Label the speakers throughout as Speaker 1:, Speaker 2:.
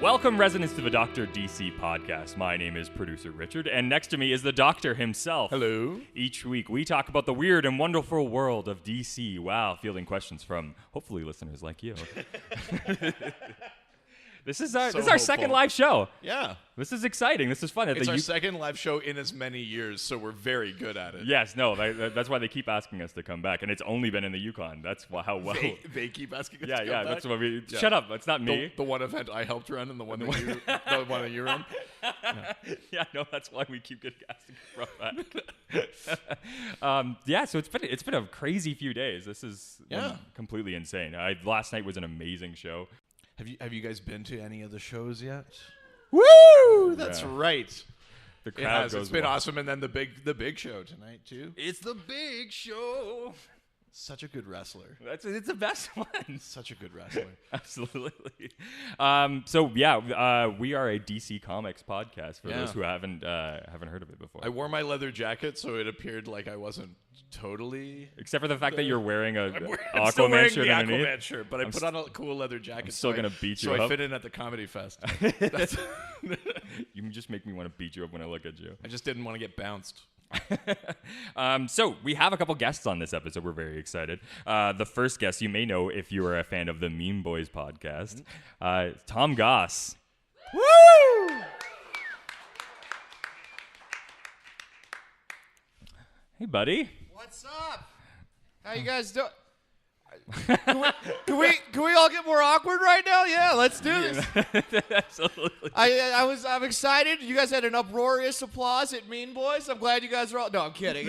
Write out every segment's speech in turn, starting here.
Speaker 1: Welcome, residents, to the Dr. DC podcast. My name is producer Richard, and next to me is the Doctor himself.
Speaker 2: Hello.
Speaker 1: Each week, we talk about the weird and wonderful world of DC. Wow, fielding questions from, hopefully, listeners like you. This is our second live show.
Speaker 2: Yeah.
Speaker 1: This is exciting. This is fun.
Speaker 2: It's our second live show in as many years, so we're very good at it.
Speaker 1: Yes, no, that's why they keep asking us to come back, and it's only been in the Yukon. That's how well.
Speaker 2: They keep asking us to come
Speaker 1: back?
Speaker 2: That's
Speaker 1: why we... Yeah. Shut up. It's not me.
Speaker 2: The one event I helped run and the one that you, the one that you run.
Speaker 1: Yeah, no, that's why we keep getting asked to come back. So it's been a crazy few days. This is completely insane. Last night was an amazing show.
Speaker 2: Have you guys been to any of the shows yet? Woo! That's right.
Speaker 1: The crowd goes.
Speaker 2: It's been awesome, and then the big show tonight too.
Speaker 1: It's the big show.
Speaker 2: Such a good wrestler.
Speaker 1: It's the best one.
Speaker 2: Such a good wrestler.
Speaker 1: Absolutely. We are a DC Comics podcast for those who haven't heard of it before.
Speaker 2: I wore my leather jacket, so it appeared like I wasn't totally.
Speaker 1: Except for the fact that you're wearing
Speaker 2: I'm
Speaker 1: Aquaman
Speaker 2: still wearing
Speaker 1: shirt
Speaker 2: the
Speaker 1: underneath.
Speaker 2: Aquaman shirt, but I put on a cool leather jacket.
Speaker 1: I'm still gonna beat you up.
Speaker 2: So I fit in at the comedy fest.
Speaker 1: You just make me want to beat you up when I look at you.
Speaker 2: I just didn't want to get bounced.
Speaker 1: So we have a couple guests on this episode. We're very excited. The first guest you may know if you are a fan of the Meme Boys podcast, Tom Goss.
Speaker 3: Woo!
Speaker 1: Hey, buddy.
Speaker 3: What's up? How you guys doing? Can we all get more awkward right now? Yeah, let's do this.
Speaker 1: Absolutely.
Speaker 3: I'm excited. You guys had an uproarious applause at Mean Boys. I'm glad you guys are all. No, I'm kidding.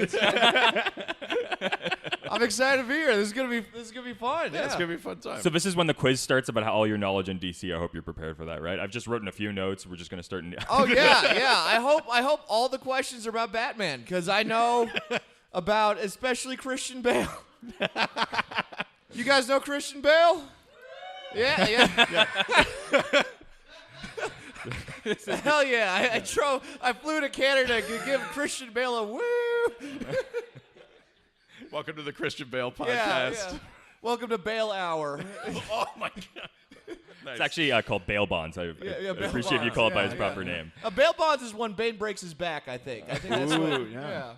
Speaker 3: I'm excited to be here. This is gonna be fun.
Speaker 2: Yeah, it's gonna be a fun time.
Speaker 1: So this is when the quiz starts about all your knowledge in DC. I hope you're prepared for that, right? I've just written a few notes. We're just gonna start.
Speaker 3: Oh yeah. I hope all the questions are about Batman because I know about especially Christian Bale. You guys know Christian Bale? Yeah. Hell yeah! I flew to Canada to give Christian Bale a woo.
Speaker 2: Welcome to the Christian Bale podcast.
Speaker 3: Yeah. Welcome to Bale Hour.
Speaker 2: Oh my god!
Speaker 1: Nice. It's actually called bail bonds. I appreciate if you call it by his proper name.
Speaker 3: Bail bonds is when Bane breaks his back. I think that's what. Yeah.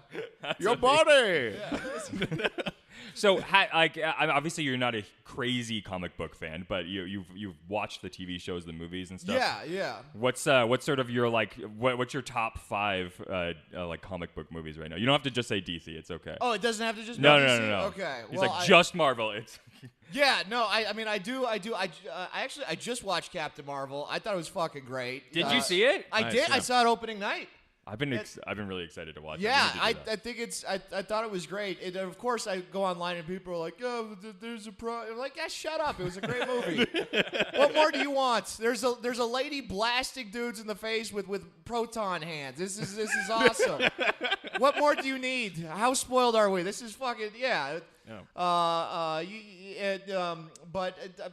Speaker 2: Your body.
Speaker 3: Yeah.
Speaker 1: So, obviously, you're not a crazy comic book fan, but you've watched the TV shows, the movies, and stuff.
Speaker 3: Yeah.
Speaker 1: What's sort of your what's your top 5 comic book movies right now? You don't have to just say DC. It's okay.
Speaker 3: Oh, it doesn't have to just be
Speaker 1: no.
Speaker 3: DC?
Speaker 1: No.
Speaker 3: Okay.
Speaker 1: He's just Marvel. It's
Speaker 3: yeah. No. I do. I just watched Captain Marvel. I thought it was fucking great.
Speaker 1: Did you see it?
Speaker 3: I did. Yeah. I saw it opening night.
Speaker 1: I've been really excited to watch it.
Speaker 3: Yeah, I think I thought it was great. And of course, I go online and people are like, "Oh, there's a pro." I'm like, "Yeah, shut up! It was a great movie. What more do you want?" There's a lady blasting dudes in the face with proton hands. This is awesome. What more do you need? How spoiled are we? This is fucking yeah. But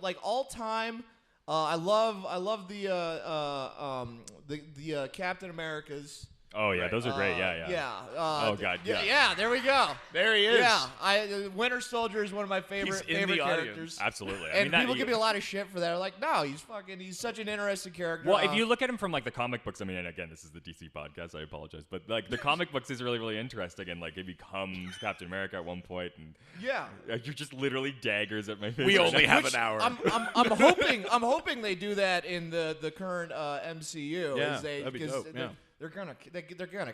Speaker 3: like all time. I love the Captain Americas.
Speaker 1: Oh yeah, those are great. Yeah. Oh god.
Speaker 3: Yeah. There we go.
Speaker 2: There he is.
Speaker 3: Yeah. Winter Soldier is one of my favorite characters.
Speaker 1: Audience. Absolutely.
Speaker 3: And people give me a lot of shit for that. They're like, no, he's such an interesting character.
Speaker 1: Well, if you look at him from the comic books, I mean, and again, this is the DC podcast. I apologize, but the comic books is really, really interesting, and he becomes Captain America at one point, and you're just literally daggers at my face.
Speaker 2: We only have an hour.
Speaker 3: I'm hoping they do that in the current MCU.
Speaker 2: Yeah, that'd be dope. Yeah.
Speaker 3: They're gonna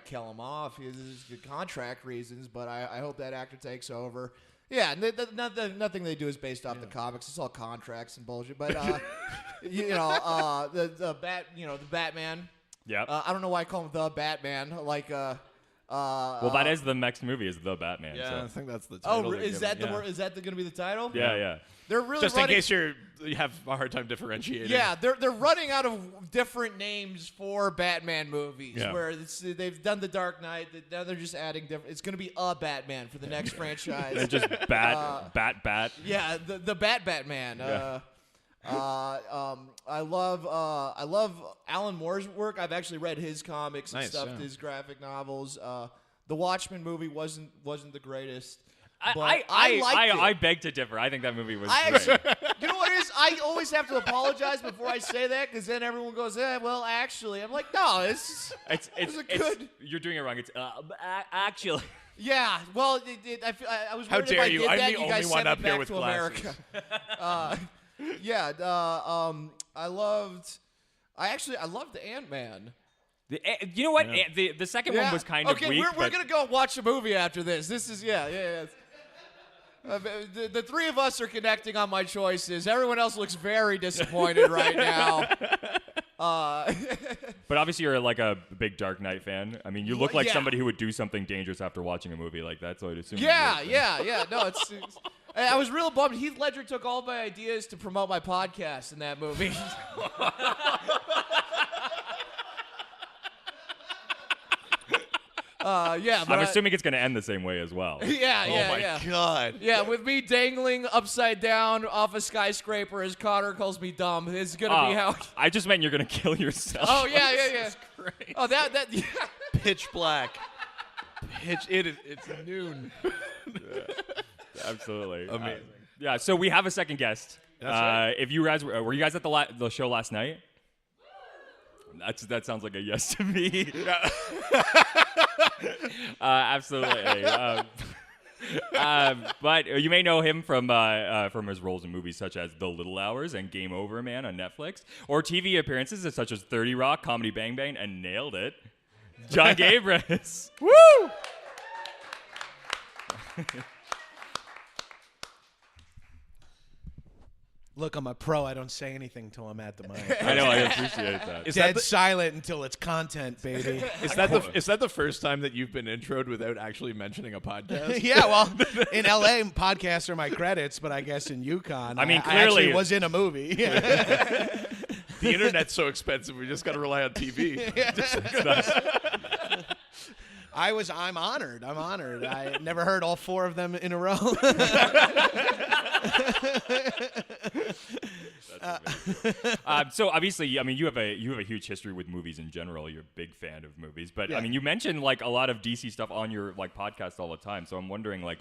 Speaker 3: kill him off. This is good contract reasons, but I hope that actor takes over. Yeah, nothing they do is based off the comics. It's all contracts and bullshit. But the Batman.
Speaker 1: Yeah.
Speaker 3: I don't know why I call him the Batman.
Speaker 1: Well, that is the next movie, is the Batman.
Speaker 2: Yeah,
Speaker 1: so.
Speaker 2: I think that's the title.
Speaker 3: Oh, is that going to be the title?
Speaker 1: Yeah.
Speaker 3: They're really
Speaker 2: just in case you have a hard time differentiating.
Speaker 3: Yeah, they're running out of different names for Batman movies.
Speaker 2: Yeah.
Speaker 3: Where they've done the Dark Knight, now they're just adding different. It's going to be a Batman for the next franchise.
Speaker 1: They're just Bat.
Speaker 3: Yeah, the Batman.
Speaker 1: Yeah.
Speaker 3: I love Alan Moore's work. I've actually read his comics and stuff, his graphic novels. The Watchmen movie wasn't the greatest.
Speaker 1: I beg to differ. I think that movie was great.
Speaker 3: You know what it is? I always have to apologize before I say that because then everyone goes, well, actually. I'm like, no, it's good.
Speaker 1: You're doing it wrong. It's actually.
Speaker 3: Yeah, well, I was worried if I did that, you guys sent me back to America. I loved the Ant-Man.
Speaker 1: You know what? Yeah. The second one was kind of weak.
Speaker 3: Okay, we're going to go watch a movie after this. This is, the three of us are connecting on my choices. Everyone else looks very disappointed right now.
Speaker 1: But obviously you're like a big Dark Knight fan. I mean, you look like somebody who would do something dangerous after watching a movie like that, so I'd assume.
Speaker 3: Yeah. No, it's I was real bummed. Heath Ledger took all my ideas to promote my podcast in that movie. But
Speaker 1: I'm assuming it's going to end the same way as well.
Speaker 2: Oh my God.
Speaker 3: Yeah, with me dangling upside down off a skyscraper as Connor calls me dumb. It's going to be how.
Speaker 1: I just meant you're going to kill yourself.
Speaker 3: Oh, yeah.
Speaker 2: Great.
Speaker 3: Oh, that. Yeah.
Speaker 2: Pitch black. It's noon.
Speaker 1: Absolutely.
Speaker 2: Amazing.
Speaker 1: So we have a second guest.
Speaker 2: That's right.
Speaker 1: If you guys were you guys at the show last night? That sounds like a yes to me. Absolutely. But you may know him from his roles in movies such as The Little Hours and Game Over Man on Netflix, or TV appearances such as 30 Rock, Comedy Bang Bang, and Nailed It. Jon Gabrus.
Speaker 3: Woo!
Speaker 2: Look, I'm a pro. I don't say anything till I'm at the mic.
Speaker 1: I know. I appreciate that.
Speaker 2: Dead silent until it's content, baby.
Speaker 4: Is that the first time that you've been introed without actually mentioning a podcast?
Speaker 2: Yeah, well, in LA, podcasts are my credits, but I guess in Yukon,
Speaker 1: I mean,
Speaker 2: I
Speaker 1: clearly
Speaker 2: actually was in a movie.
Speaker 4: The internet's so expensive, we just got to rely on TV.
Speaker 2: I'm honored. I never heard all four of them in a row.
Speaker 1: So obviously, I mean, you have a huge history with movies in general. You're a big fan of movies, but
Speaker 2: yeah.
Speaker 1: I mean, you mentioned like a lot of DC stuff on your like podcast all the time. So I'm wondering, like,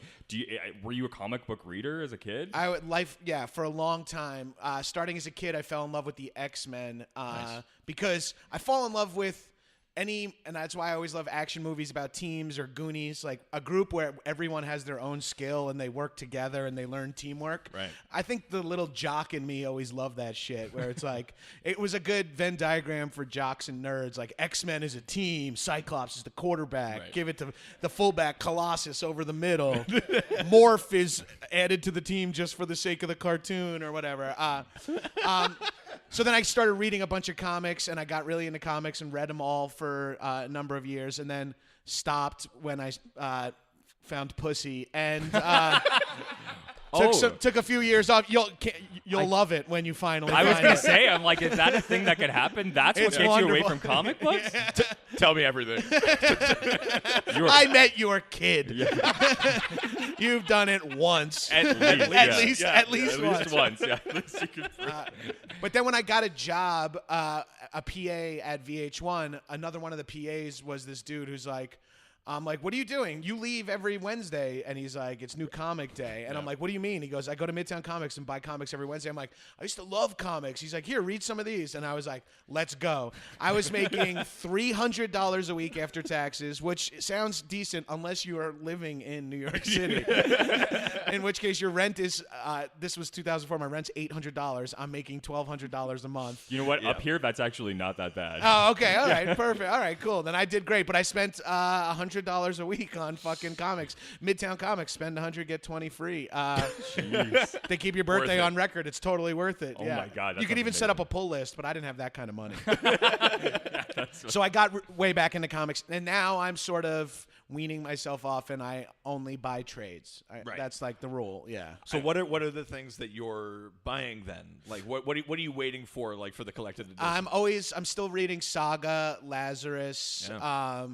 Speaker 1: were you a comic book reader as a kid?
Speaker 2: For a long time. Starting as a kid, I fell in love with the X-Men
Speaker 1: Nice.
Speaker 2: because I fall in love with and that's why I always love action movies about teams or Goonies, like a group where everyone has their own skill and they work together and they learn teamwork.
Speaker 1: Right.
Speaker 2: I think the little jock in me always loved that shit, where it's like, it was a good Venn diagram for jocks and nerds. Like X-Men is a team, Cyclops is the quarterback,
Speaker 1: Right.
Speaker 2: give it to the fullback, Colossus over the middle. Morph is added to the team just for the sake of the cartoon or whatever. So then I started reading a bunch of comics, and I got really into comics and read them all for a number of years, and then stopped when I found pussy, and took a few years off. You'll love it when you finally.
Speaker 1: I was
Speaker 2: find
Speaker 1: gonna
Speaker 2: it.
Speaker 1: say, I'm like, is that a thing that could happen? That's what
Speaker 2: It's
Speaker 1: gets you away
Speaker 2: wonderful.
Speaker 1: from comic books.
Speaker 4: Tell me everything.
Speaker 2: I met your kid. You've done it once.
Speaker 1: At least
Speaker 2: once.
Speaker 1: Yeah, at least you could.
Speaker 2: But then when I got a job, a PA at VH1, another one of the PAs was this dude who's like, I'm like, what are you doing? You leave every Wednesday. And he's like, it's New Comic Day. And I'm like, what do you mean? He goes, I go to Midtown Comics and buy comics every Wednesday. I'm like, I used to love comics. He's like, here, read some of these. And I was like, let's go. I was making $300 a week after taxes, which sounds decent unless you are living in New York City. In which case your rent is, this was 2004, my rent's $800. I'm making $1,200 a month.
Speaker 1: You know what? Up here, that's actually not that bad.
Speaker 2: Oh, okay. All right. Perfect. All right, cool. Then I did great. But I spent $100 a week on fucking comics. Midtown Comics, spend 100, get 20 free. They keep your birthday on record. It's totally worth it.
Speaker 1: Oh
Speaker 2: yeah.
Speaker 1: my God, that
Speaker 2: you could
Speaker 1: sounds
Speaker 2: even set up a
Speaker 1: amazing.
Speaker 2: pull list, but I didn't have that kind of money. So I got way back into comics, and now I'm sort of weaning myself off, and I only buy trades.
Speaker 4: Right.
Speaker 2: That's like the rule. Yeah.
Speaker 4: So what are the things that you're buying then? Like what are you waiting for, like, for the collected edition?
Speaker 2: I'm still reading Saga, Lazarus.
Speaker 4: Yeah.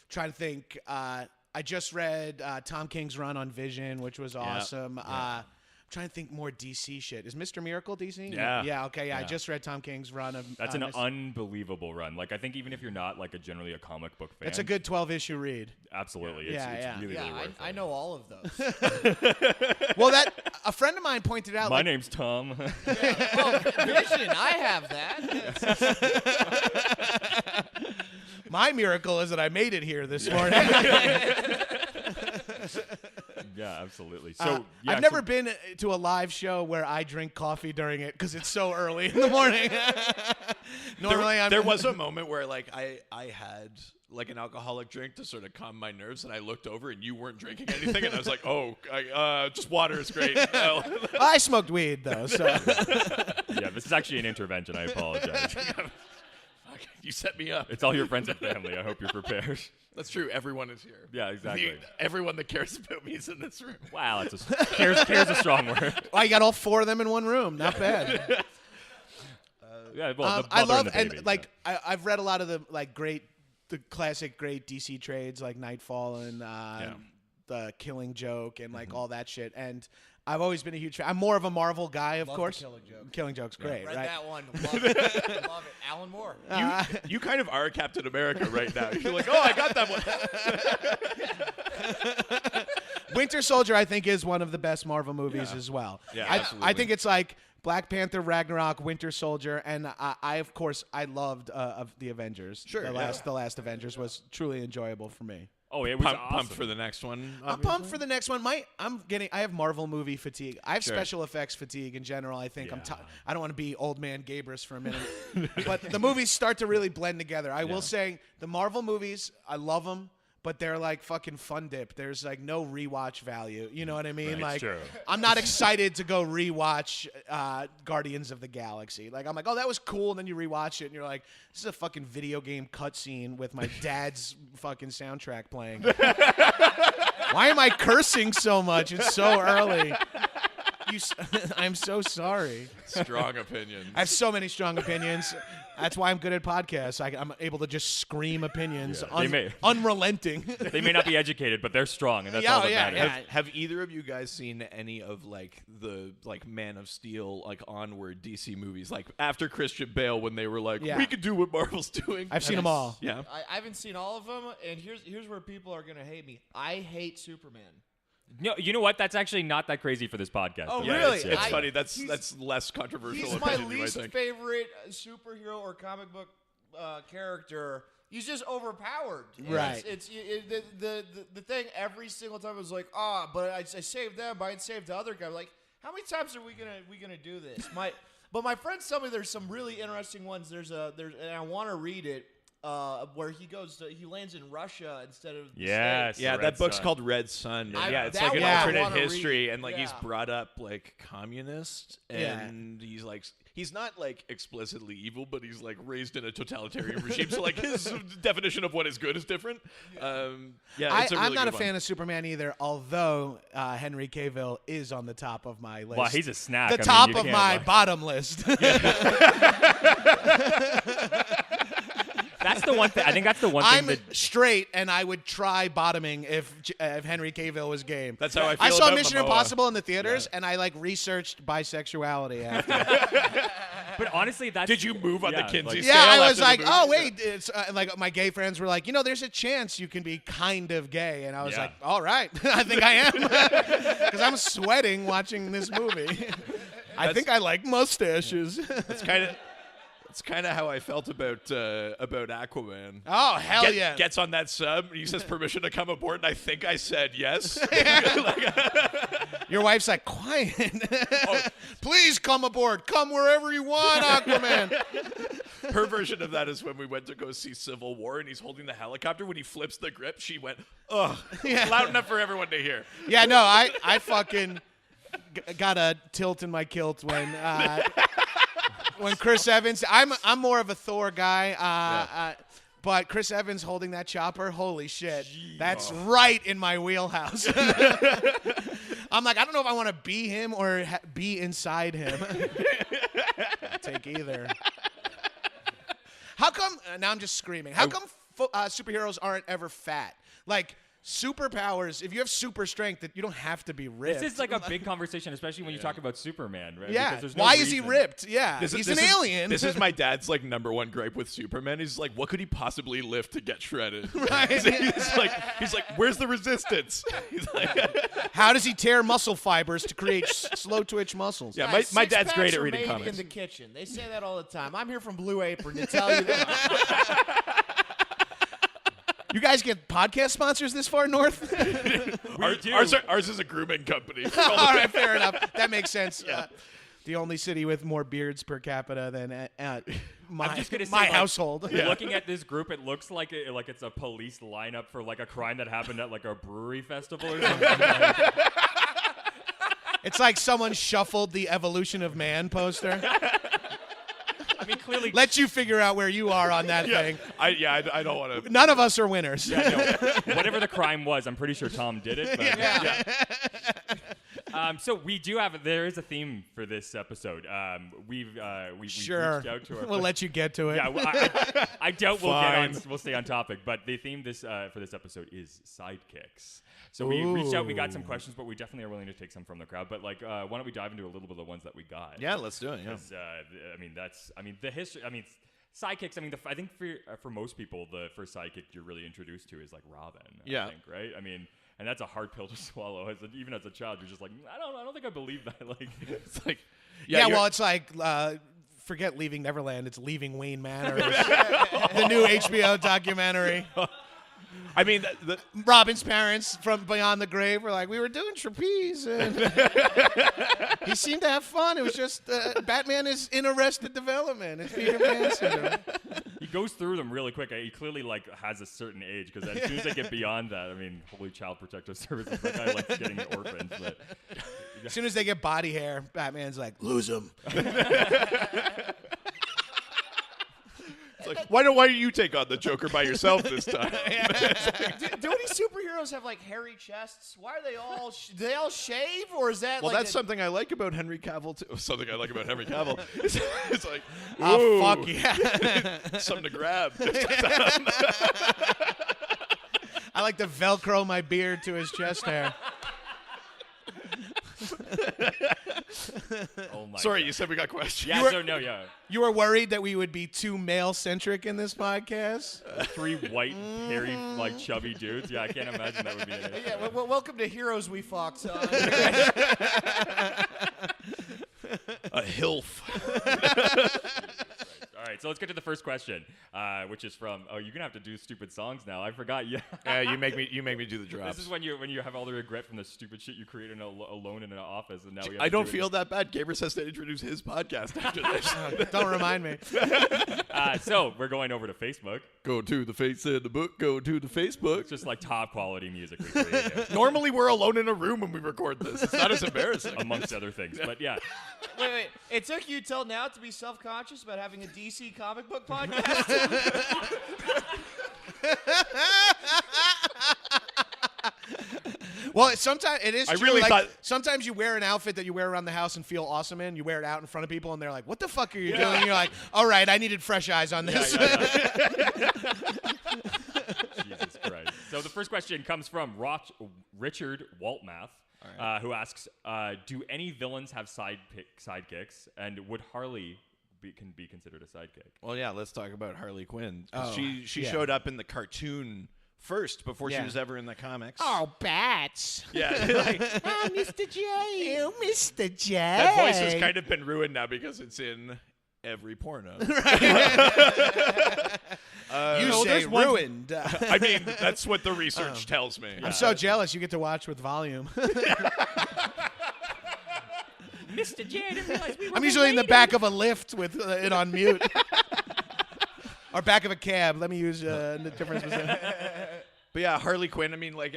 Speaker 2: Trying to think. I just read Tom King's run on Vision, which was awesome.
Speaker 4: Yeah.
Speaker 2: trying to think more DC shit. Is Mr. Miracle DC?
Speaker 4: Yeah.
Speaker 2: Yeah. Okay. Yeah. I
Speaker 1: Yeah.
Speaker 2: just read Tom King's run of.
Speaker 1: That's an
Speaker 2: Mr.
Speaker 1: unbelievable run. Like, I think even if you're not like generally a comic book fan,
Speaker 2: It's a good 12-issue read.
Speaker 1: absolutely.
Speaker 2: Yeah,
Speaker 1: It's
Speaker 2: yeah.
Speaker 1: really,
Speaker 3: Yeah,
Speaker 1: really worth
Speaker 3: I
Speaker 1: it. know.
Speaker 3: know all of those.
Speaker 2: Well, that a friend of mine pointed out.
Speaker 1: My
Speaker 2: like,
Speaker 1: name's Tom.
Speaker 3: Vision, I have that.
Speaker 2: my miracle is that I made it here this morning.
Speaker 1: Yeah, absolutely. So yeah,
Speaker 2: I've never been to a live show where I drink coffee during it because it's so early in the morning. Normally,
Speaker 4: there was a moment where like I had like an alcoholic drink to sort of calm my nerves, and I looked over and you weren't drinking anything, and I was like, oh, just water is great. No.
Speaker 2: I smoked weed though, so
Speaker 1: Yeah, this is actually an intervention. I apologize.
Speaker 4: Fuck, you set me up.
Speaker 1: It's all your friends and family. I hope you're prepared.
Speaker 4: That's true. Everyone is here.
Speaker 1: Yeah, exactly.
Speaker 4: Everyone that cares about me is in this room.
Speaker 1: Wow, cares a strong word.
Speaker 2: I got all 4 of them in one room. Not bad.
Speaker 1: Yeah, well, the
Speaker 2: I
Speaker 1: mother
Speaker 2: love
Speaker 1: and the baby,
Speaker 2: like I've read a lot of the classic great DC trades like Nightfall and the Killing Joke and like all that shit. And I've always been a huge fan. I'm more of a Marvel guy, of
Speaker 3: Love
Speaker 2: course.
Speaker 3: the Killing Joke.
Speaker 2: Killing Joke's great,
Speaker 3: Read
Speaker 2: right?
Speaker 3: that one. Love it. Love it. Alan Moore.
Speaker 4: You kind of are Captain America right now. You're like, oh, I got that one.
Speaker 2: Winter Soldier, I think, is one of the best Marvel movies as well.
Speaker 4: Yeah,
Speaker 2: I
Speaker 4: absolutely.
Speaker 2: think it's like Black Panther, Ragnarok, Winter Soldier, and I of course, I loved of the Avengers.
Speaker 4: Sure,
Speaker 2: the
Speaker 4: yeah.
Speaker 2: last Avengers was truly enjoyable for me.
Speaker 1: Oh, it was
Speaker 4: Pumped
Speaker 1: awesome.
Speaker 4: for the next one.
Speaker 2: I'm pumped for the next one. I have Marvel movie fatigue. I have
Speaker 1: Sure.
Speaker 2: special effects fatigue in general. I think
Speaker 1: Yeah.
Speaker 2: I don't want to be old man Gabrus for a minute, but the movies start to really blend together. I will say the Marvel movies, I love them, but they're like fucking fun dip. There's like no rewatch value. You know what I mean?
Speaker 1: Right,
Speaker 2: Like
Speaker 1: true.
Speaker 2: I'm not excited to go rewatch Guardians of the Galaxy. Like I'm like, oh, that was cool, and then you rewatch it, and you're like, this is a fucking video game cutscene with my dad's fucking soundtrack playing. Why am I cursing so much? It's so early. I'm so sorry.
Speaker 4: Strong opinions.
Speaker 2: I have so many strong opinions. That's why I'm good at podcasts. I'm able to just scream opinions, unrelenting.
Speaker 1: They may not be educated, but they're strong, and that's all that matters.
Speaker 2: yeah.
Speaker 4: Have either of you guys seen any of like the Man of Steel, like onward DC movies, like after Christian Bale when they were like,
Speaker 2: Yeah.
Speaker 4: we could do what Marvel's doing?
Speaker 2: I've seen them all.
Speaker 4: Yeah.
Speaker 3: I haven't seen all of them, and here's where people are gonna hate me. I hate Superman.
Speaker 1: No, you know what? That's actually not that crazy for this podcast.
Speaker 3: Oh,
Speaker 1: Yeah,
Speaker 3: really?
Speaker 4: It's
Speaker 3: I-
Speaker 4: funny. That's
Speaker 3: he's-
Speaker 4: less controversial.
Speaker 3: He's my
Speaker 4: opinion, you might
Speaker 3: least
Speaker 4: think.
Speaker 3: favorite superhero or comic book character. He's just overpowered.
Speaker 2: Right.
Speaker 3: The thing every single time was like, but I saved them, but I didn't save the other guy. Like, how many times are we gonna do this? But my friends tell me there's some really interesting ones. There's and I want to read it. Where he lands in Russia instead of the
Speaker 1: Yes.
Speaker 3: States.
Speaker 4: Yeah,
Speaker 1: Red
Speaker 4: that book's
Speaker 1: Sun.
Speaker 4: called Red Sun. And yeah, it's
Speaker 3: that
Speaker 4: like an
Speaker 2: one I
Speaker 4: alternate
Speaker 3: wanna
Speaker 4: history,
Speaker 3: read.
Speaker 4: and like he's
Speaker 3: Yeah.
Speaker 4: brought up like communist,
Speaker 2: Yeah.
Speaker 4: and he's not like explicitly evil, but he's like raised in a totalitarian regime. So like his definition of what is good is different. It's a really
Speaker 2: I'm not a
Speaker 4: good
Speaker 2: fan
Speaker 4: one.
Speaker 2: of Superman either, although Henry Cavill is on the top of my list.
Speaker 1: Well, he's a snack.
Speaker 2: the
Speaker 1: I mean,
Speaker 2: top
Speaker 1: you
Speaker 2: of
Speaker 1: can't,
Speaker 2: my
Speaker 1: like-
Speaker 2: bottom list.
Speaker 1: That's the one thing. I think that's the one thing
Speaker 2: I'm
Speaker 1: that.
Speaker 2: straight, and I would try bottoming if Henry Cavill was game.
Speaker 4: That's how I feel
Speaker 2: I saw
Speaker 4: about
Speaker 2: Mission
Speaker 4: Momoa.
Speaker 2: Impossible in the theaters, and I like researched bisexuality after.
Speaker 1: But honestly, that's.
Speaker 4: Did you move on the
Speaker 1: yeah,
Speaker 4: Kinsey
Speaker 1: like-
Speaker 4: scale?
Speaker 2: Yeah, I
Speaker 4: after
Speaker 2: was
Speaker 4: the
Speaker 2: like,
Speaker 4: movie?
Speaker 2: oh wait, it's like my gay friends were like, there's a chance you can be kind of gay, and I was
Speaker 1: Yeah.
Speaker 2: like, all right, I think I am, because I'm sweating watching this movie. I think I like mustaches.
Speaker 4: It's kind of how I felt about Aquaman.
Speaker 2: Oh hell yeah!
Speaker 4: Gets on that sub. He says permission to come aboard, and I think I said yes.
Speaker 2: Your wife's like, quiet. Please come aboard. Come wherever you want, Aquaman.
Speaker 4: Her version of that is when we went to go see Civil War, and he's holding the helicopter. When he flips the grip, she went, ugh, loud enough for everyone to hear.
Speaker 2: Yeah, no, I fucking got a tilt in my kilt when Chris Evans. I'm more of a Thor guy. But Chris Evans holding that chopper, holy shit. That's right in my wheelhouse. I'm like, I don't know if I want to be him or be inside him. I'll take either. How come, now I'm just screaming, how come superheroes aren't ever fat? Like, superpowers. If you have super strength, that you don't have to be ripped.
Speaker 1: This is like a big conversation, especially when you talk about Superman, right?
Speaker 2: yeah.
Speaker 1: Because there's no
Speaker 2: Why is he
Speaker 1: reason.
Speaker 2: ripped? Yeah. He's an alien.
Speaker 4: This is my dad's like number one gripe with Superman. He's like, what could he possibly lift to get shredded?
Speaker 2: Right.
Speaker 4: he's like, where's the resistance? He's like,
Speaker 2: How does he tear muscle fibers to create slow twitch muscles?
Speaker 4: Yeah,
Speaker 3: Guys,
Speaker 4: my dad's
Speaker 3: six-packs
Speaker 4: great at
Speaker 3: are
Speaker 4: reading
Speaker 3: made
Speaker 4: comics.
Speaker 3: in the kitchen. They say that all the time. I'm here from Blue Apron to tell you that.
Speaker 2: You guys get podcast sponsors this far north?
Speaker 4: Ours is a grooming company.
Speaker 2: All right, fair enough. That makes sense. The only city with more beards per capita than my
Speaker 1: I'm just gonna say,
Speaker 2: my
Speaker 1: like,
Speaker 2: household.
Speaker 1: Looking at this group, it looks like it's a police lineup for like a crime that happened at like a brewery festival or something.
Speaker 2: It's like someone shuffled the Evolution of Man poster.
Speaker 1: I mean, clearly.
Speaker 2: Let you figure out where you are on that thing.
Speaker 4: I don't want to.
Speaker 2: None of us are winners.
Speaker 1: Yeah, no, whatever the crime was, I'm pretty sure Tom did it. But, so there is a theme for this episode. We've reached out to our.
Speaker 2: We'll let you get to it.
Speaker 1: Yeah, I doubt we'll stay on topic, but the theme for this episode is sidekicks. So we reached out, we got some questions, but we definitely are willing to take some from the crowd. But why don't we dive into a little bit of the ones that we got?
Speaker 4: Yeah, let's do it. Yeah.
Speaker 1: The history. I mean, sidekicks. I mean, I think for most people, the first sidekick you're really introduced to is like Robin. I think, right? I mean. And that's a hard pill to swallow. Even as a child, you're just like, I don't think I believe that. Like, it's like,
Speaker 2: well, it's like, forget Leaving Neverland. It's Leaving Wayne Manor. The new HBO documentary.
Speaker 4: I mean,
Speaker 2: Robin's parents from Beyond the Grave were like, we were doing trapeze, and he seemed to have fun. It was just Batman is in Arrested Development. It's Peter Pan syndrome.
Speaker 1: He goes through them really quick. He clearly has a certain age because as soon as they get beyond that, I mean, holy Child Protective Services, that guy likes getting orphans. But
Speaker 2: as soon as they get body hair, Batman's like, lose them.
Speaker 4: It's like, why don't you take on the Joker by yourself this time?
Speaker 3: Do any superheroes have like hairy chests? Why are they all? Do they all shave, or is that?
Speaker 4: Well,
Speaker 3: like
Speaker 4: that's something I like about Henry Cavill too. Something I like about Henry Cavill. It's like,
Speaker 2: oh, fuck yeah.
Speaker 4: something to grab.
Speaker 2: I like to Velcro my beard to his chest hair.
Speaker 1: oh my
Speaker 4: Sorry,
Speaker 1: God.
Speaker 4: you said we got questions.
Speaker 1: Yeah,
Speaker 2: You were worried that we would be too male-centric in this podcast?
Speaker 1: 3 white, hairy, like chubby dudes. Yeah, I can't imagine that would be an issue.
Speaker 3: Yeah, well, welcome to Heroes We Fucked.
Speaker 4: A hilf.
Speaker 1: All right, so let's get to the first question, which is from. Oh, you're gonna have to do stupid songs now. I forgot. Yeah.
Speaker 4: You make me do the drops.
Speaker 1: This is when you have all the regret from the stupid shit you created alone in an office, and now we have
Speaker 4: I
Speaker 1: to
Speaker 4: don't
Speaker 1: do
Speaker 4: feel that bad. Gabrus has to introduce his podcast after this.
Speaker 2: Don't remind me.
Speaker 1: So we're going over to Facebook.
Speaker 4: Go to the face in the book. Go to the Facebook.
Speaker 1: It's just like top quality music we created here,
Speaker 4: Normally we're alone in a room when we record this. It's not as embarrassing.
Speaker 1: amongst other things. But yeah,
Speaker 3: Wait. It took you till now to be self-conscious about having a DC comic book podcast?
Speaker 2: Well, sometimes it is
Speaker 4: I
Speaker 2: true.
Speaker 4: really
Speaker 2: like,
Speaker 4: thought-
Speaker 2: sometimes you wear an outfit that you wear around the house and feel awesome in. You wear it out in front of people, and they're like, "What the fuck are you doing?" And you're like, "All right, I needed fresh eyes on this."
Speaker 1: Jesus Christ. So the first question comes from Richard Waltmath, who asks, "Do any villains have sidekicks, and would Harley can be considered a sidekick?"
Speaker 4: Well, yeah, let's talk about Harley Quinn.
Speaker 2: Oh,
Speaker 4: She showed up in the cartoon first before she was ever in the comics.
Speaker 2: Oh, bats!
Speaker 4: Yeah.
Speaker 2: Oh, Mr. J. Oh, Mr. J.
Speaker 4: That voice has kind of been ruined now because it's in every porno.
Speaker 2: You
Speaker 4: No,
Speaker 2: say
Speaker 4: there's one-
Speaker 2: ruined.
Speaker 4: I mean, that's what the research tells me.
Speaker 2: I'm so jealous. You get to watch with volume.
Speaker 1: Mr. J, I didn't realize we were
Speaker 2: I'm usually in the back of a lift with it on mute. Or back of a cab. Let me use the difference.
Speaker 4: But yeah, Harley Quinn. I mean, like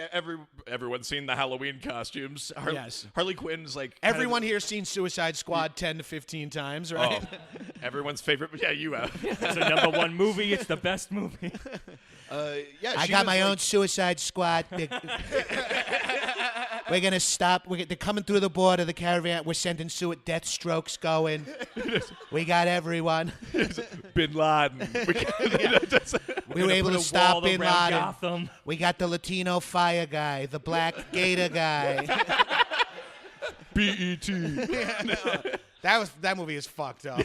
Speaker 4: everyone's seen the Halloween costumes.
Speaker 2: Yes.
Speaker 4: Harley Quinn's like kind of
Speaker 2: Everyone here's seen Suicide Squad 10 to 15 times, right?
Speaker 4: everyone's favorite. Yeah, you have.
Speaker 1: It's the #1 movie. It's the best movie.
Speaker 4: Yeah,
Speaker 2: I
Speaker 4: she
Speaker 2: got
Speaker 4: was
Speaker 2: my
Speaker 4: like-
Speaker 2: own Suicide Squad. We're gonna stop. They're coming through the border. The caravan. We're sending death strokes going. We got everyone.
Speaker 4: Bin Laden.
Speaker 2: We were able to stop Bin Laden.
Speaker 1: Gotham.
Speaker 2: We got the Latino fire guy, the black gator guy.
Speaker 4: BET.
Speaker 2: That movie is fucked up.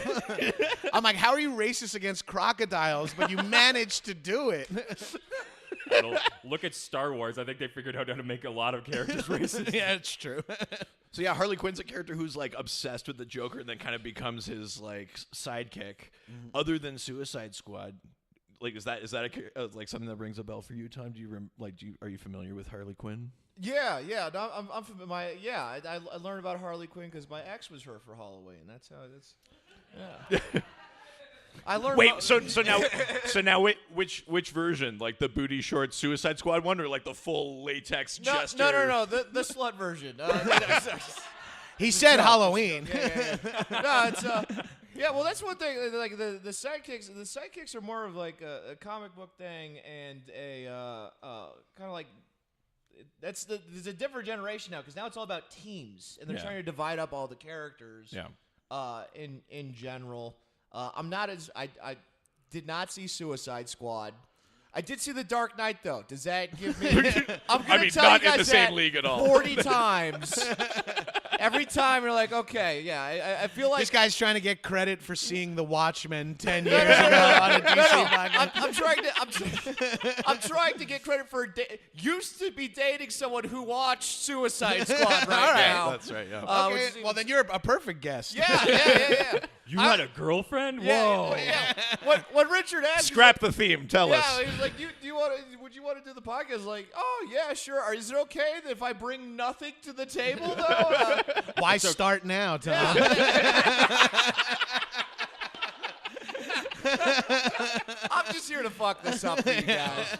Speaker 2: I'm like, how are you racist against crocodiles, but you managed to do it?
Speaker 1: Look at Star Wars. I think they figured out how to make a lot of characters racist.
Speaker 2: Yeah, it's true.
Speaker 4: So yeah, Harley Quinn's a character who's like obsessed with the Joker and then kind of becomes his like sidekick. Other than Suicide Squad, like is that like something that rings a bell for you, Tom? Are you familiar with Harley Quinn?
Speaker 3: Yeah. No, I'm from I learned about Harley Quinn because my ex was her for Halloween. That's how it's. Yeah. I learned.
Speaker 4: Wait, so now which version? Like the booty short Suicide Squad one, or like the full latex jester?
Speaker 3: No. The slut version.
Speaker 2: He said Halloween.
Speaker 3: Yeah. No, it's yeah. Well, that's one thing. Like the sidekicks. The sidekicks are more of like a comic book thing and a kind of like. There's a different generation now because now it's all about teams and they're trying to divide up all the characters.
Speaker 4: Yeah.
Speaker 3: In general, I'm not as I did not see Suicide Squad. I did see The Dark Knight though. Does that give me? I'm gonna tell
Speaker 4: not
Speaker 3: you guys
Speaker 4: in the same
Speaker 3: that
Speaker 4: league at all.
Speaker 3: 40 times. Every time you're like, okay, yeah. I feel like
Speaker 2: This guy's trying to get credit for seeing The Watchmen 10 years ago on a DC podcast.
Speaker 3: I'm trying to get credit for used to be dating someone who watched Suicide Squad right now.
Speaker 4: That's right. Yeah.
Speaker 2: Okay, well, then you're a perfect guest.
Speaker 3: Yeah.
Speaker 1: You had a girlfriend? Whoa.
Speaker 3: Yeah. When Richard asked,
Speaker 4: Scrap the theme. Tell us.
Speaker 3: yeah, he was like, would you want to do the podcast? Like, oh yeah, sure. Is it okay if I bring nothing to the table though?
Speaker 2: Why start now, Tom?
Speaker 3: I'm just here to fuck this up for you guys.